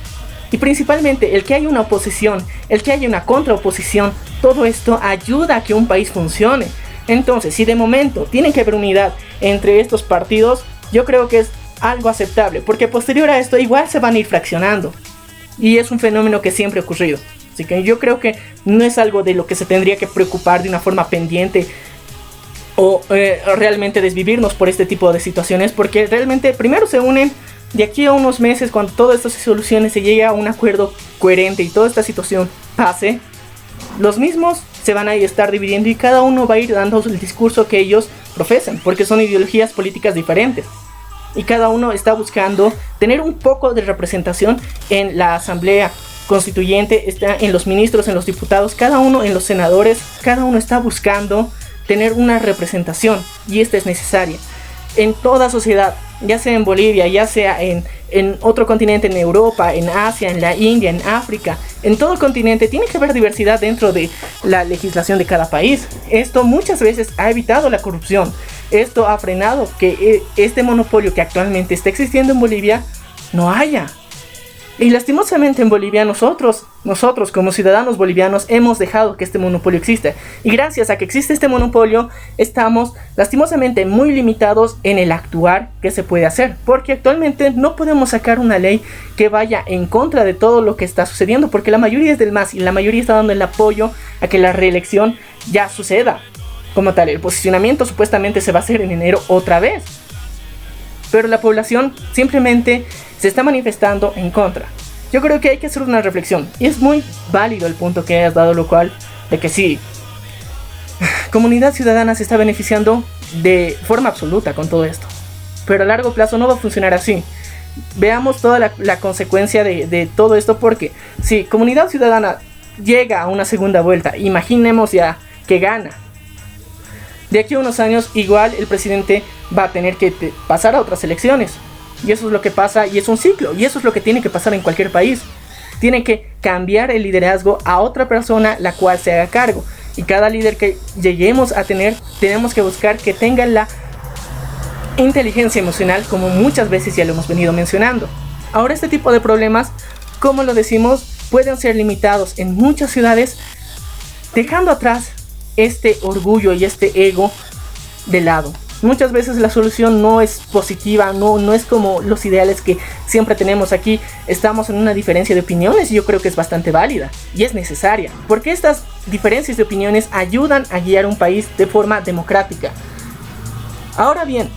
Y principalmente el que haya una oposición, el que haya una contraoposición, todo esto ayuda a que un país funcione. Entonces, si de momento tiene que haber unidad entre estos partidos, yo creo que es algo aceptable, porque posterior a esto igual se van a ir fraccionando. Y es un fenómeno que siempre ha ocurrido. Así que yo creo que no es algo de lo que se tendría que preocupar de una forma pendiente o realmente desvivirnos por este tipo de situaciones, porque realmente primero se unen. De aquí a unos meses, cuando todas estas soluciones se llegue a un acuerdo coherente y toda esta situación pase, los mismos se van a estar dividiendo y cada uno va a ir dando el discurso que ellos profesan, porque son ideologías políticas diferentes. Y cada uno está buscando tener un poco de representación en la asamblea constituyente, está en los ministros, en los diputados, cada uno en los senadores, cada uno está buscando tener una representación y esta es necesaria. En toda sociedad, ya sea en Bolivia, ya sea en otro continente, en Europa, en Asia, en la India, en África, en todo el continente, tiene que haber diversidad dentro de la legislación de cada país. Esto muchas veces ha evitado la corrupción. Esto ha frenado que este monopolio que actualmente está existiendo en Bolivia no haya. Y lastimosamente en Bolivia nosotros como ciudadanos bolivianos hemos dejado que este monopolio exista. Y gracias a que existe este monopolio estamos lastimosamente muy limitados en el actuar que se puede hacer. Porque actualmente no podemos sacar una ley que vaya en contra de todo lo que está sucediendo. Porque la mayoría es del MAS y la mayoría está dando el apoyo a que la reelección ya suceda. como tal. El posicionamiento supuestamente se va a hacer en enero otra vez, pero la población simplemente se está manifestando en contra. Yo creo que hay que hacer una reflexión, y es muy válido el punto que has dado, lo cual, de que sí, Comunidad Ciudadana se está beneficiando de forma absoluta con todo esto, pero a largo plazo no va a funcionar así. Veamos toda la consecuencia de todo esto, porque si Comunidad Ciudadana llega a una segunda vuelta, imaginemos ya que gana, de aquí a unos años igual el presidente va a tener que pasar a otras elecciones, y eso es lo que pasa, y es un ciclo, y eso es lo que tiene que pasar en cualquier país. Tiene que cambiar el liderazgo a otra persona la cual se haga cargo, y cada líder que lleguemos a tener tenemos que buscar que tenga la inteligencia emocional, como muchas veces ya lo hemos venido mencionando. Ahora, este tipo de problemas, como lo decimos, pueden ser limitados en muchas ciudades, dejando atrás este orgullo y este ego de lado. Muchas veces la solución no es positiva, no es como los ideales que siempre tenemos aquí. Estamos en una diferencia de opiniones, y yo creo que es bastante válida y es necesaria, porque estas diferencias de opiniones ayudan a guiar un país de forma democrática. Ahora bien,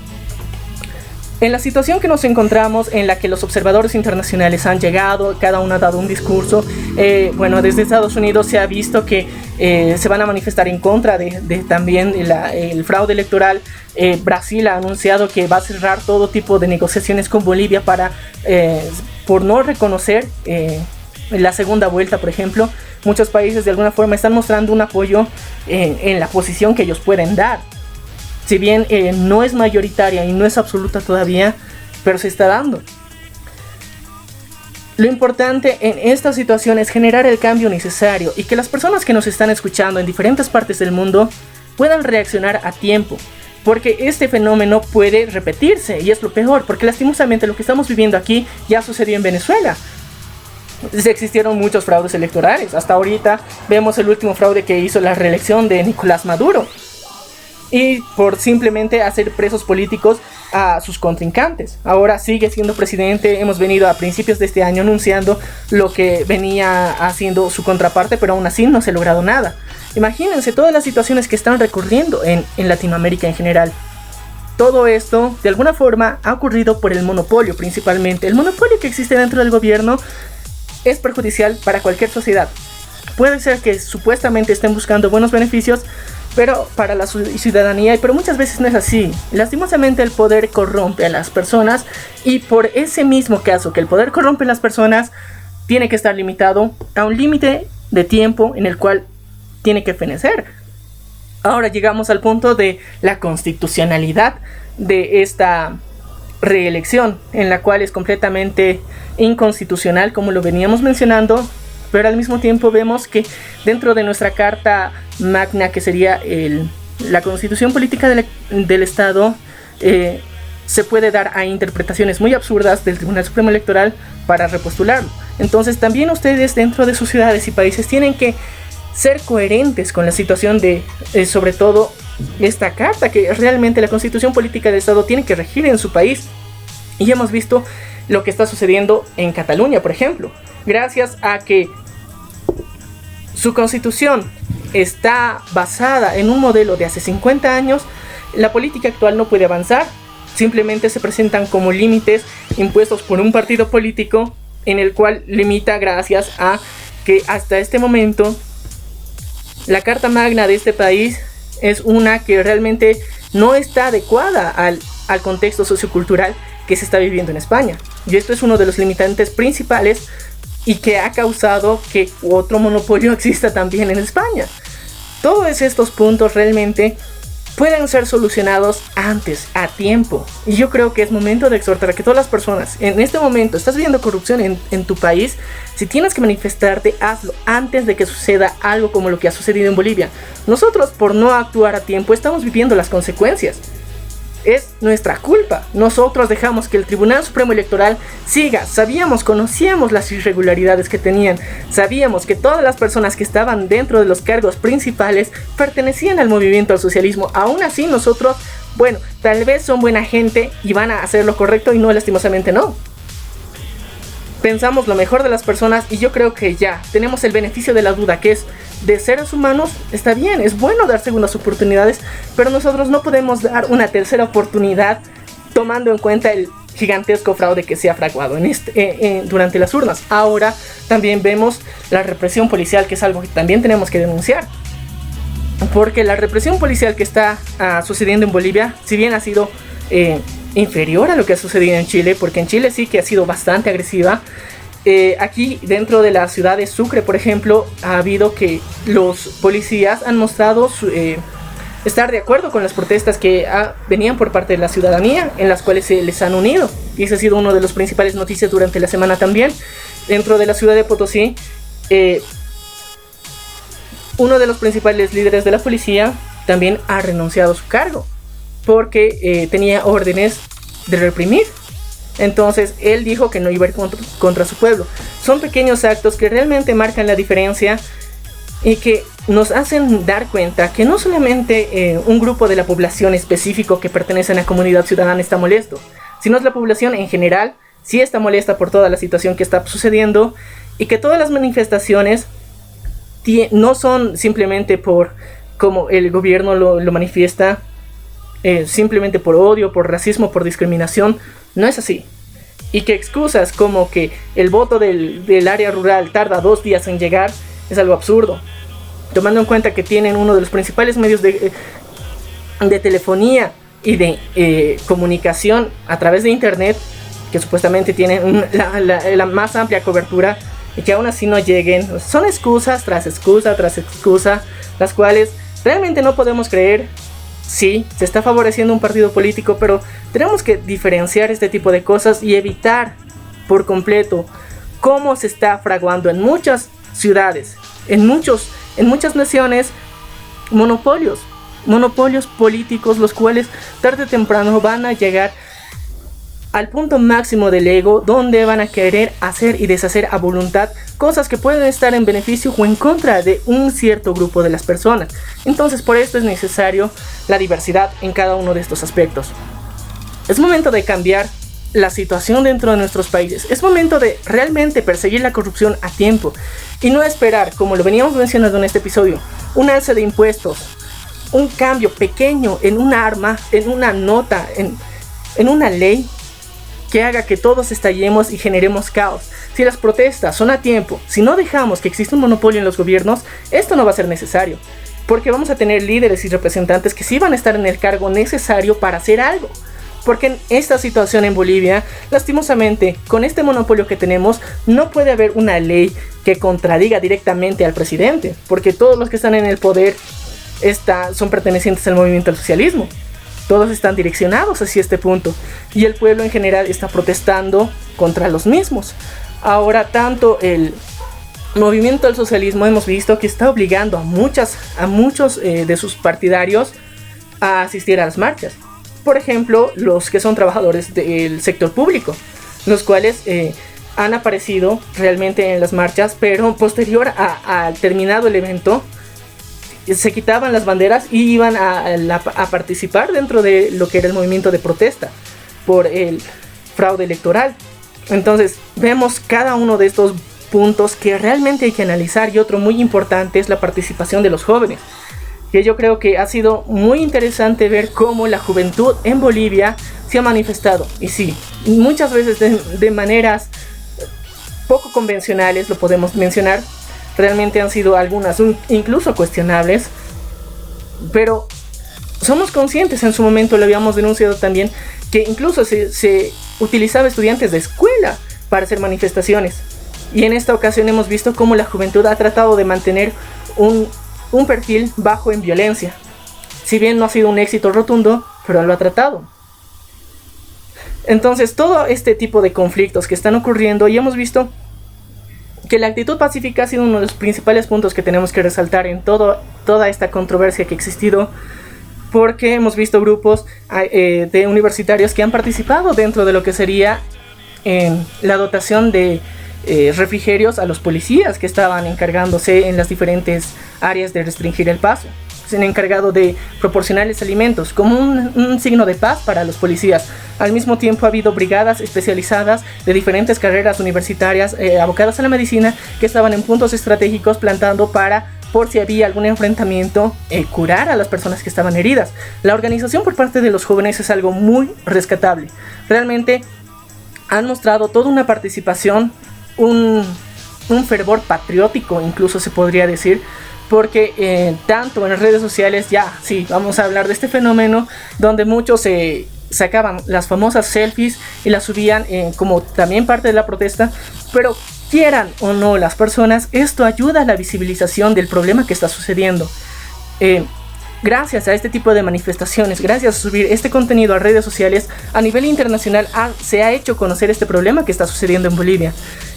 en la situación que nos encontramos, en la que los observadores internacionales han llegado, cada uno ha dado un discurso, desde Estados Unidos se ha visto que se van a manifestar en contra de también el fraude electoral. Brasil ha anunciado que va a cerrar todo tipo de negociaciones con Bolivia por no reconocer la segunda vuelta, por ejemplo. Muchos países de alguna forma están mostrando un apoyo en la posición que ellos pueden dar. Si bien no es mayoritaria y no es absoluta todavía, pero se está dando. Lo importante en esta situación es generar el cambio necesario, y que las personas que nos están escuchando en diferentes partes del mundo puedan reaccionar a tiempo, porque este fenómeno puede repetirse, y es lo peor, porque lastimosamente lo que estamos viviendo aquí ya sucedió en Venezuela. Existieron muchos fraudes electorales. Hasta ahorita vemos el último fraude que hizo la reelección de Nicolás Maduro, y por simplemente hacer presos políticos a sus contrincantes. Ahora sigue siendo presidente. Hemos venido a principios de este año anunciando lo que venía haciendo su contraparte, pero aún así no se ha logrado nada. Imagínense todas las situaciones que están recurriendo en Latinoamérica en general. Todo esto de alguna forma ha ocurrido por el monopolio, principalmente. El monopolio que existe dentro del gobierno es perjudicial para cualquier sociedad. Puede ser que supuestamente estén buscando buenos beneficios, pero para la ciudadanía, pero muchas veces no es así. Lastimosamente el poder corrompe a las personas, y por ese mismo caso que el poder corrompe a las personas, tiene que estar limitado a un límite de tiempo en el cual tiene que fenecer. Ahora llegamos al punto de la constitucionalidad de esta reelección, en la cual es completamente inconstitucional, como lo veníamos mencionando. Pero al mismo tiempo vemos que dentro de nuestra Carta Magna, que sería la Constitución Política del Estado, se puede dar a interpretaciones muy absurdas del Tribunal Supremo Electoral para repostularlo. Entonces también ustedes dentro de sus ciudades y países tienen que ser coherentes con la situación de, sobre todo, esta carta, que realmente la Constitución Política del Estado tiene que regir en su país. Y hemos visto lo que está sucediendo en Cataluña, por ejemplo. Gracias a que su constitución está basada en un modelo de hace 50 años, la política actual no puede avanzar. Simplemente se presentan como límites impuestos por un partido político, en el cual limita, gracias a que hasta este momento la Carta Magna de este país es una que realmente no está adecuada al contexto sociocultural que se está viviendo en España. Y esto es uno de los limitantes principales, y que ha causado que otro monopolio exista también en España. Todos estos puntos realmente pueden ser solucionados antes, a tiempo. Y yo creo que es momento de exhortar a que todas las personas, en este momento estás viendo corrupción en tu país, si tienes que manifestarte, hazlo antes de que suceda algo como lo que ha sucedido en Bolivia. Nosotros, por no actuar a tiempo, estamos viviendo las consecuencias. Es nuestra culpa. Nosotros dejamos que el Tribunal Supremo Electoral siga. Conocíamos las irregularidades que tenían. Sabíamos que todas las personas que estaban dentro de los cargos principales pertenecían al movimiento al socialismo. Aún así nosotros, tal vez son buena gente y van a hacer lo correcto, y no, lastimosamente no. pensamos lo mejor de las personas y yo creo que ya tenemos el beneficio de la duda, que es de seres humanos. Está bien, es bueno dar segundas oportunidades, pero nosotros no podemos dar una tercera oportunidad tomando en cuenta el gigantesco fraude que se ha fraguado durante las urnas. Ahora también vemos la represión policial, que es algo que también tenemos que denunciar, porque la represión policial que está sucediendo en Bolivia, si bien ha sido inferior a lo que ha sucedido en Chile, porque en Chile sí que ha sido bastante agresiva, aquí dentro de la ciudad de Sucre, por ejemplo, ha habido que los policías han mostrado estar de acuerdo con las protestas que venían por parte de la ciudadanía, en las cuales se les han unido, y ese ha sido uno de los principales noticias durante la semana también. Dentro de la ciudad de Potosí, uno de los principales líderes de la policía también ha renunciado a su cargo, porque tenía órdenes de reprimir. Entonces él dijo que no iba a ir contra su pueblo. Son pequeños actos que realmente marcan la diferencia y que nos hacen dar cuenta que no solamente un grupo de la población específico que pertenece a la comunidad ciudadana está molesto, sino la población en general sí está molesta por toda la situación que está sucediendo, y que todas las manifestaciones no son simplemente por, como el gobierno lo manifiesta, simplemente por odio, por racismo, por discriminación. No es así. Y que excusas como que el voto del área rural tarda 2 días en llegar es algo absurdo, tomando en cuenta que tienen uno de los principales medios de telefonía y de comunicación a través de internet, que supuestamente tienen la más amplia cobertura, y que aún así no lleguen. Son excusas tras excusa tras excusa, las cuales realmente no podemos creer. Sí, se está favoreciendo un partido político, pero tenemos que diferenciar este tipo de cosas y evitar por completo cómo se está fraguando en muchas ciudades, en muchas naciones, monopolios políticos, los cuales tarde o temprano van a llegar al punto máximo del ego, donde van a querer hacer y deshacer a voluntad cosas que pueden estar en beneficio o en contra de un cierto grupo de las personas. Entonces, por esto es necesario la diversidad en cada uno de estos aspectos. Es momento de cambiar la situación dentro de nuestros países. Es momento de realmente perseguir la corrupción a tiempo y no esperar, como lo veníamos mencionando en este episodio, un alza de impuestos, un cambio pequeño en un arma, en una nota, en una ley que haga que todos estallemos y generemos caos. Si las protestas son a tiempo, si no dejamos que exista un monopolio en los gobiernos, esto no va a ser necesario, porque vamos a tener líderes y representantes que sí van a estar en el cargo necesario para hacer algo. Porque en esta situación en Bolivia, lastimosamente, con este monopolio que tenemos, no puede haber una ley que contradiga directamente al presidente, porque todos los que están en el poder son pertenecientes al movimiento del socialismo. Todos están direccionados hacia este punto, y el pueblo en general está protestando contra los mismos. Ahora, tanto el movimiento del socialismo hemos visto que está obligando a muchos de sus partidarios a asistir a las marchas. Por ejemplo, los que son trabajadores del sector público, los cuales han aparecido realmente en las marchas, pero posterior a terminado el evento, se quitaban las banderas y iban a participar dentro de lo que era el movimiento de protesta por el fraude electoral. Entonces vemos cada uno de estos puntos que realmente hay que analizar, y otro muy importante es la participación de los jóvenes, que yo creo que ha sido muy interesante ver cómo la juventud en Bolivia se ha manifestado. Y sí, muchas veces de maneras poco convencionales, lo podemos mencionar. Realmente han sido algunas incluso cuestionables, pero somos conscientes, en su momento lo habíamos denunciado también, que incluso se utilizaba estudiantes de escuela para hacer manifestaciones. Y en esta ocasión hemos visto cómo la juventud ha tratado de mantener un perfil bajo en violencia. Si bien no ha sido un éxito rotundo, pero lo ha tratado. Entonces, todo este tipo de conflictos que están ocurriendo, y hemos visto que la actitud pacífica ha sido uno de los principales puntos que tenemos que resaltar en toda esta controversia que ha existido, porque hemos visto grupos de universitarios que han participado dentro de lo que sería la dotación de refrigerios a los policías que estaban encargándose en las diferentes áreas de restringir el paso. se han encargado de proporcionarles alimentos como un signo de paz para los policías. Al mismo tiempo ha habido brigadas especializadas de diferentes carreras universitarias abocadas a la medicina que estaban en puntos estratégicos plantando para, por si había algún enfrentamiento, curar a las personas que estaban heridas. La organización por parte de los jóvenes es algo muy rescatable. Realmente han mostrado toda una participación, un fervor patriótico, incluso se podría decir, porque tanto en redes sociales, vamos a hablar de este fenómeno, donde muchos sacaban las famosas selfies y las subían como también parte de la protesta, pero quieran o no las personas, esto ayuda a la visibilización del problema que está sucediendo. Gracias a este tipo de manifestaciones, gracias a subir este contenido a redes sociales, a nivel internacional se ha hecho conocer este problema que está sucediendo en Bolivia.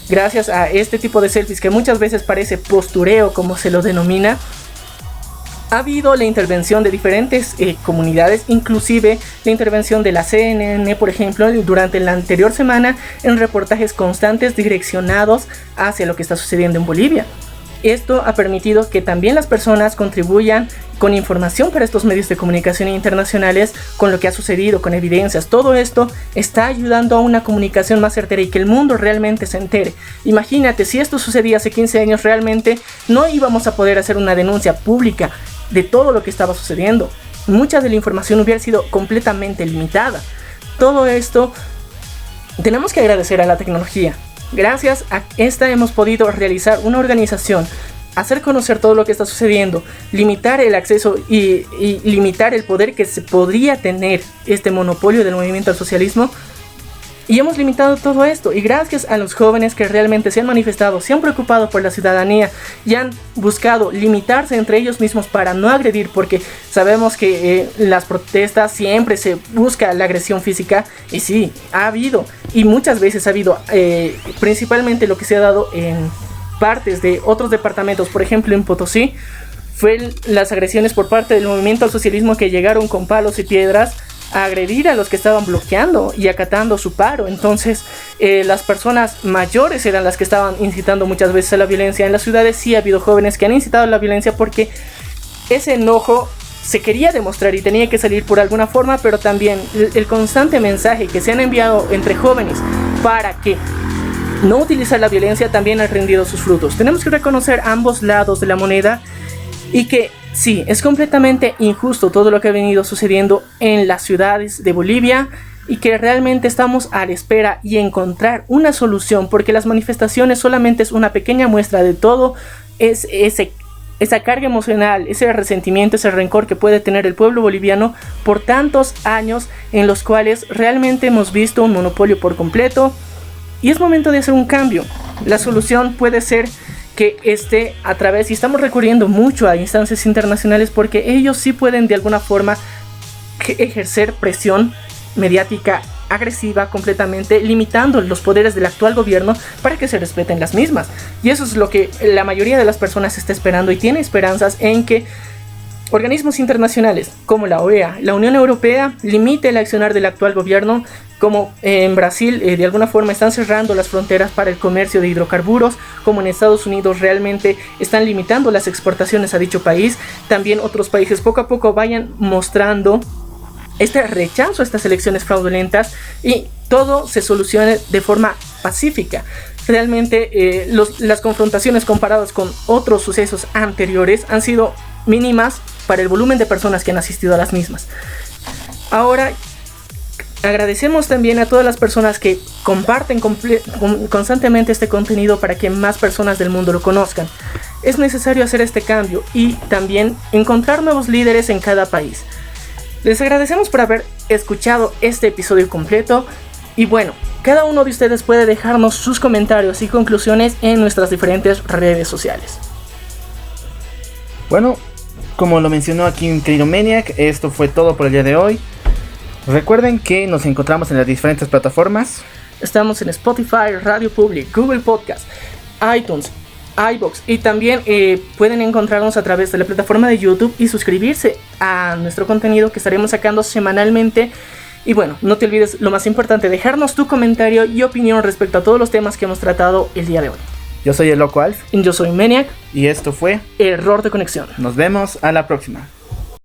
Gracias a este tipo de selfies que muchas veces parece postureo, como se lo denomina, ha habido la intervención de diferentes comunidades, inclusive la intervención de la CNN, por ejemplo, durante la anterior semana, en reportajes constantes direccionados hacia lo que está sucediendo en Bolivia. Esto ha permitido que también las personas contribuyan con información para estos medios de comunicación internacionales, con lo que ha sucedido, con evidencias. Todo esto está ayudando a una comunicación más certera y que el mundo realmente se entere. Imagínate, si esto sucedía hace 15 años, realmente no íbamos a poder hacer una denuncia pública de todo lo que estaba sucediendo. Mucha de la información hubiera sido completamente limitada. Todo esto tenemos que agradecer a la tecnología. Gracias a esta hemos podido realizar una organización, hacer conocer todo lo que está sucediendo, limitar el acceso y limitar el poder que se podría tener este monopolio del movimiento al socialismo. Y hemos limitado todo esto, y gracias a los jóvenes que realmente se han manifestado, se han preocupado por la ciudadanía y han buscado limitarse entre ellos mismos para no agredir, porque sabemos que las protestas siempre se busca la agresión física, y sí, ha habido, y muchas veces ha habido, principalmente lo que se ha dado en partes de otros departamentos, por ejemplo en Potosí, fue las agresiones por parte del movimiento al socialismo que llegaron con palos y piedras a agredir a los que estaban bloqueando y acatando su paro. Entonces las personas mayores eran las que estaban incitando muchas veces a la violencia. En las ciudades sí ha habido jóvenes que han incitado a la violencia porque ese enojo se quería demostrar y tenía que salir por alguna forma, pero también el constante mensaje que se han enviado entre jóvenes para que no utilizar la violencia también ha rendido sus frutos. Tenemos que reconocer ambos lados de la moneda y que sí, es completamente injusto todo lo que ha venido sucediendo en las ciudades de Bolivia y que realmente estamos a la espera y encontrar una solución, porque las manifestaciones solamente es una pequeña muestra de todo esa carga emocional, ese resentimiento, ese rencor que puede tener el pueblo boliviano por tantos años en los cuales realmente hemos visto un monopolio por completo, y es momento de hacer un cambio. La solución puede ser que esté a través, y estamos recurriendo mucho a instancias internacionales porque ellos sí pueden de alguna forma ejercer presión mediática agresiva completamente, limitando los poderes del actual gobierno para que se respeten las mismas. Y eso es lo que la mayoría de las personas está esperando y tiene esperanzas en que organismos internacionales como la OEA, la Unión Europea, limite el accionar del actual gobierno, como en Brasil de alguna forma están cerrando las fronteras para el comercio de hidrocarburos, como en Estados Unidos realmente están limitando las exportaciones a dicho país. También otros países poco a poco vayan mostrando este rechazo a estas elecciones fraudulentas y todo se solucione de forma pacífica. Realmente las confrontaciones comparadas con otros sucesos anteriores han sido mínimas para el volumen de personas que han asistido a las mismas. Ahora agradecemos también a todas las personas que comparten constantemente este contenido para que más personas del mundo lo conozcan. Es necesario hacer este cambio y también encontrar nuevos líderes en cada país. Les agradecemos por haber escuchado este episodio completo y bueno, cada uno de ustedes puede dejarnos sus comentarios y conclusiones en nuestras diferentes redes sociales. Bueno, como lo mencionó aquí un querido Maniac, esto fue todo por el día de hoy. Recuerden que nos encontramos en las diferentes plataformas. Estamos en Spotify, Radio Public, Google Podcast, iTunes, iVoox y también pueden encontrarnos a través de la plataforma de YouTube y suscribirse a nuestro contenido que estaremos sacando semanalmente. Y bueno, no te olvides lo más importante, dejarnos tu comentario y opinión respecto a todos los temas que hemos tratado el día de hoy. Yo soy el Loco Alf. Y yo soy Maniac. Y esto fue Error de Conexión. Nos vemos a la próxima.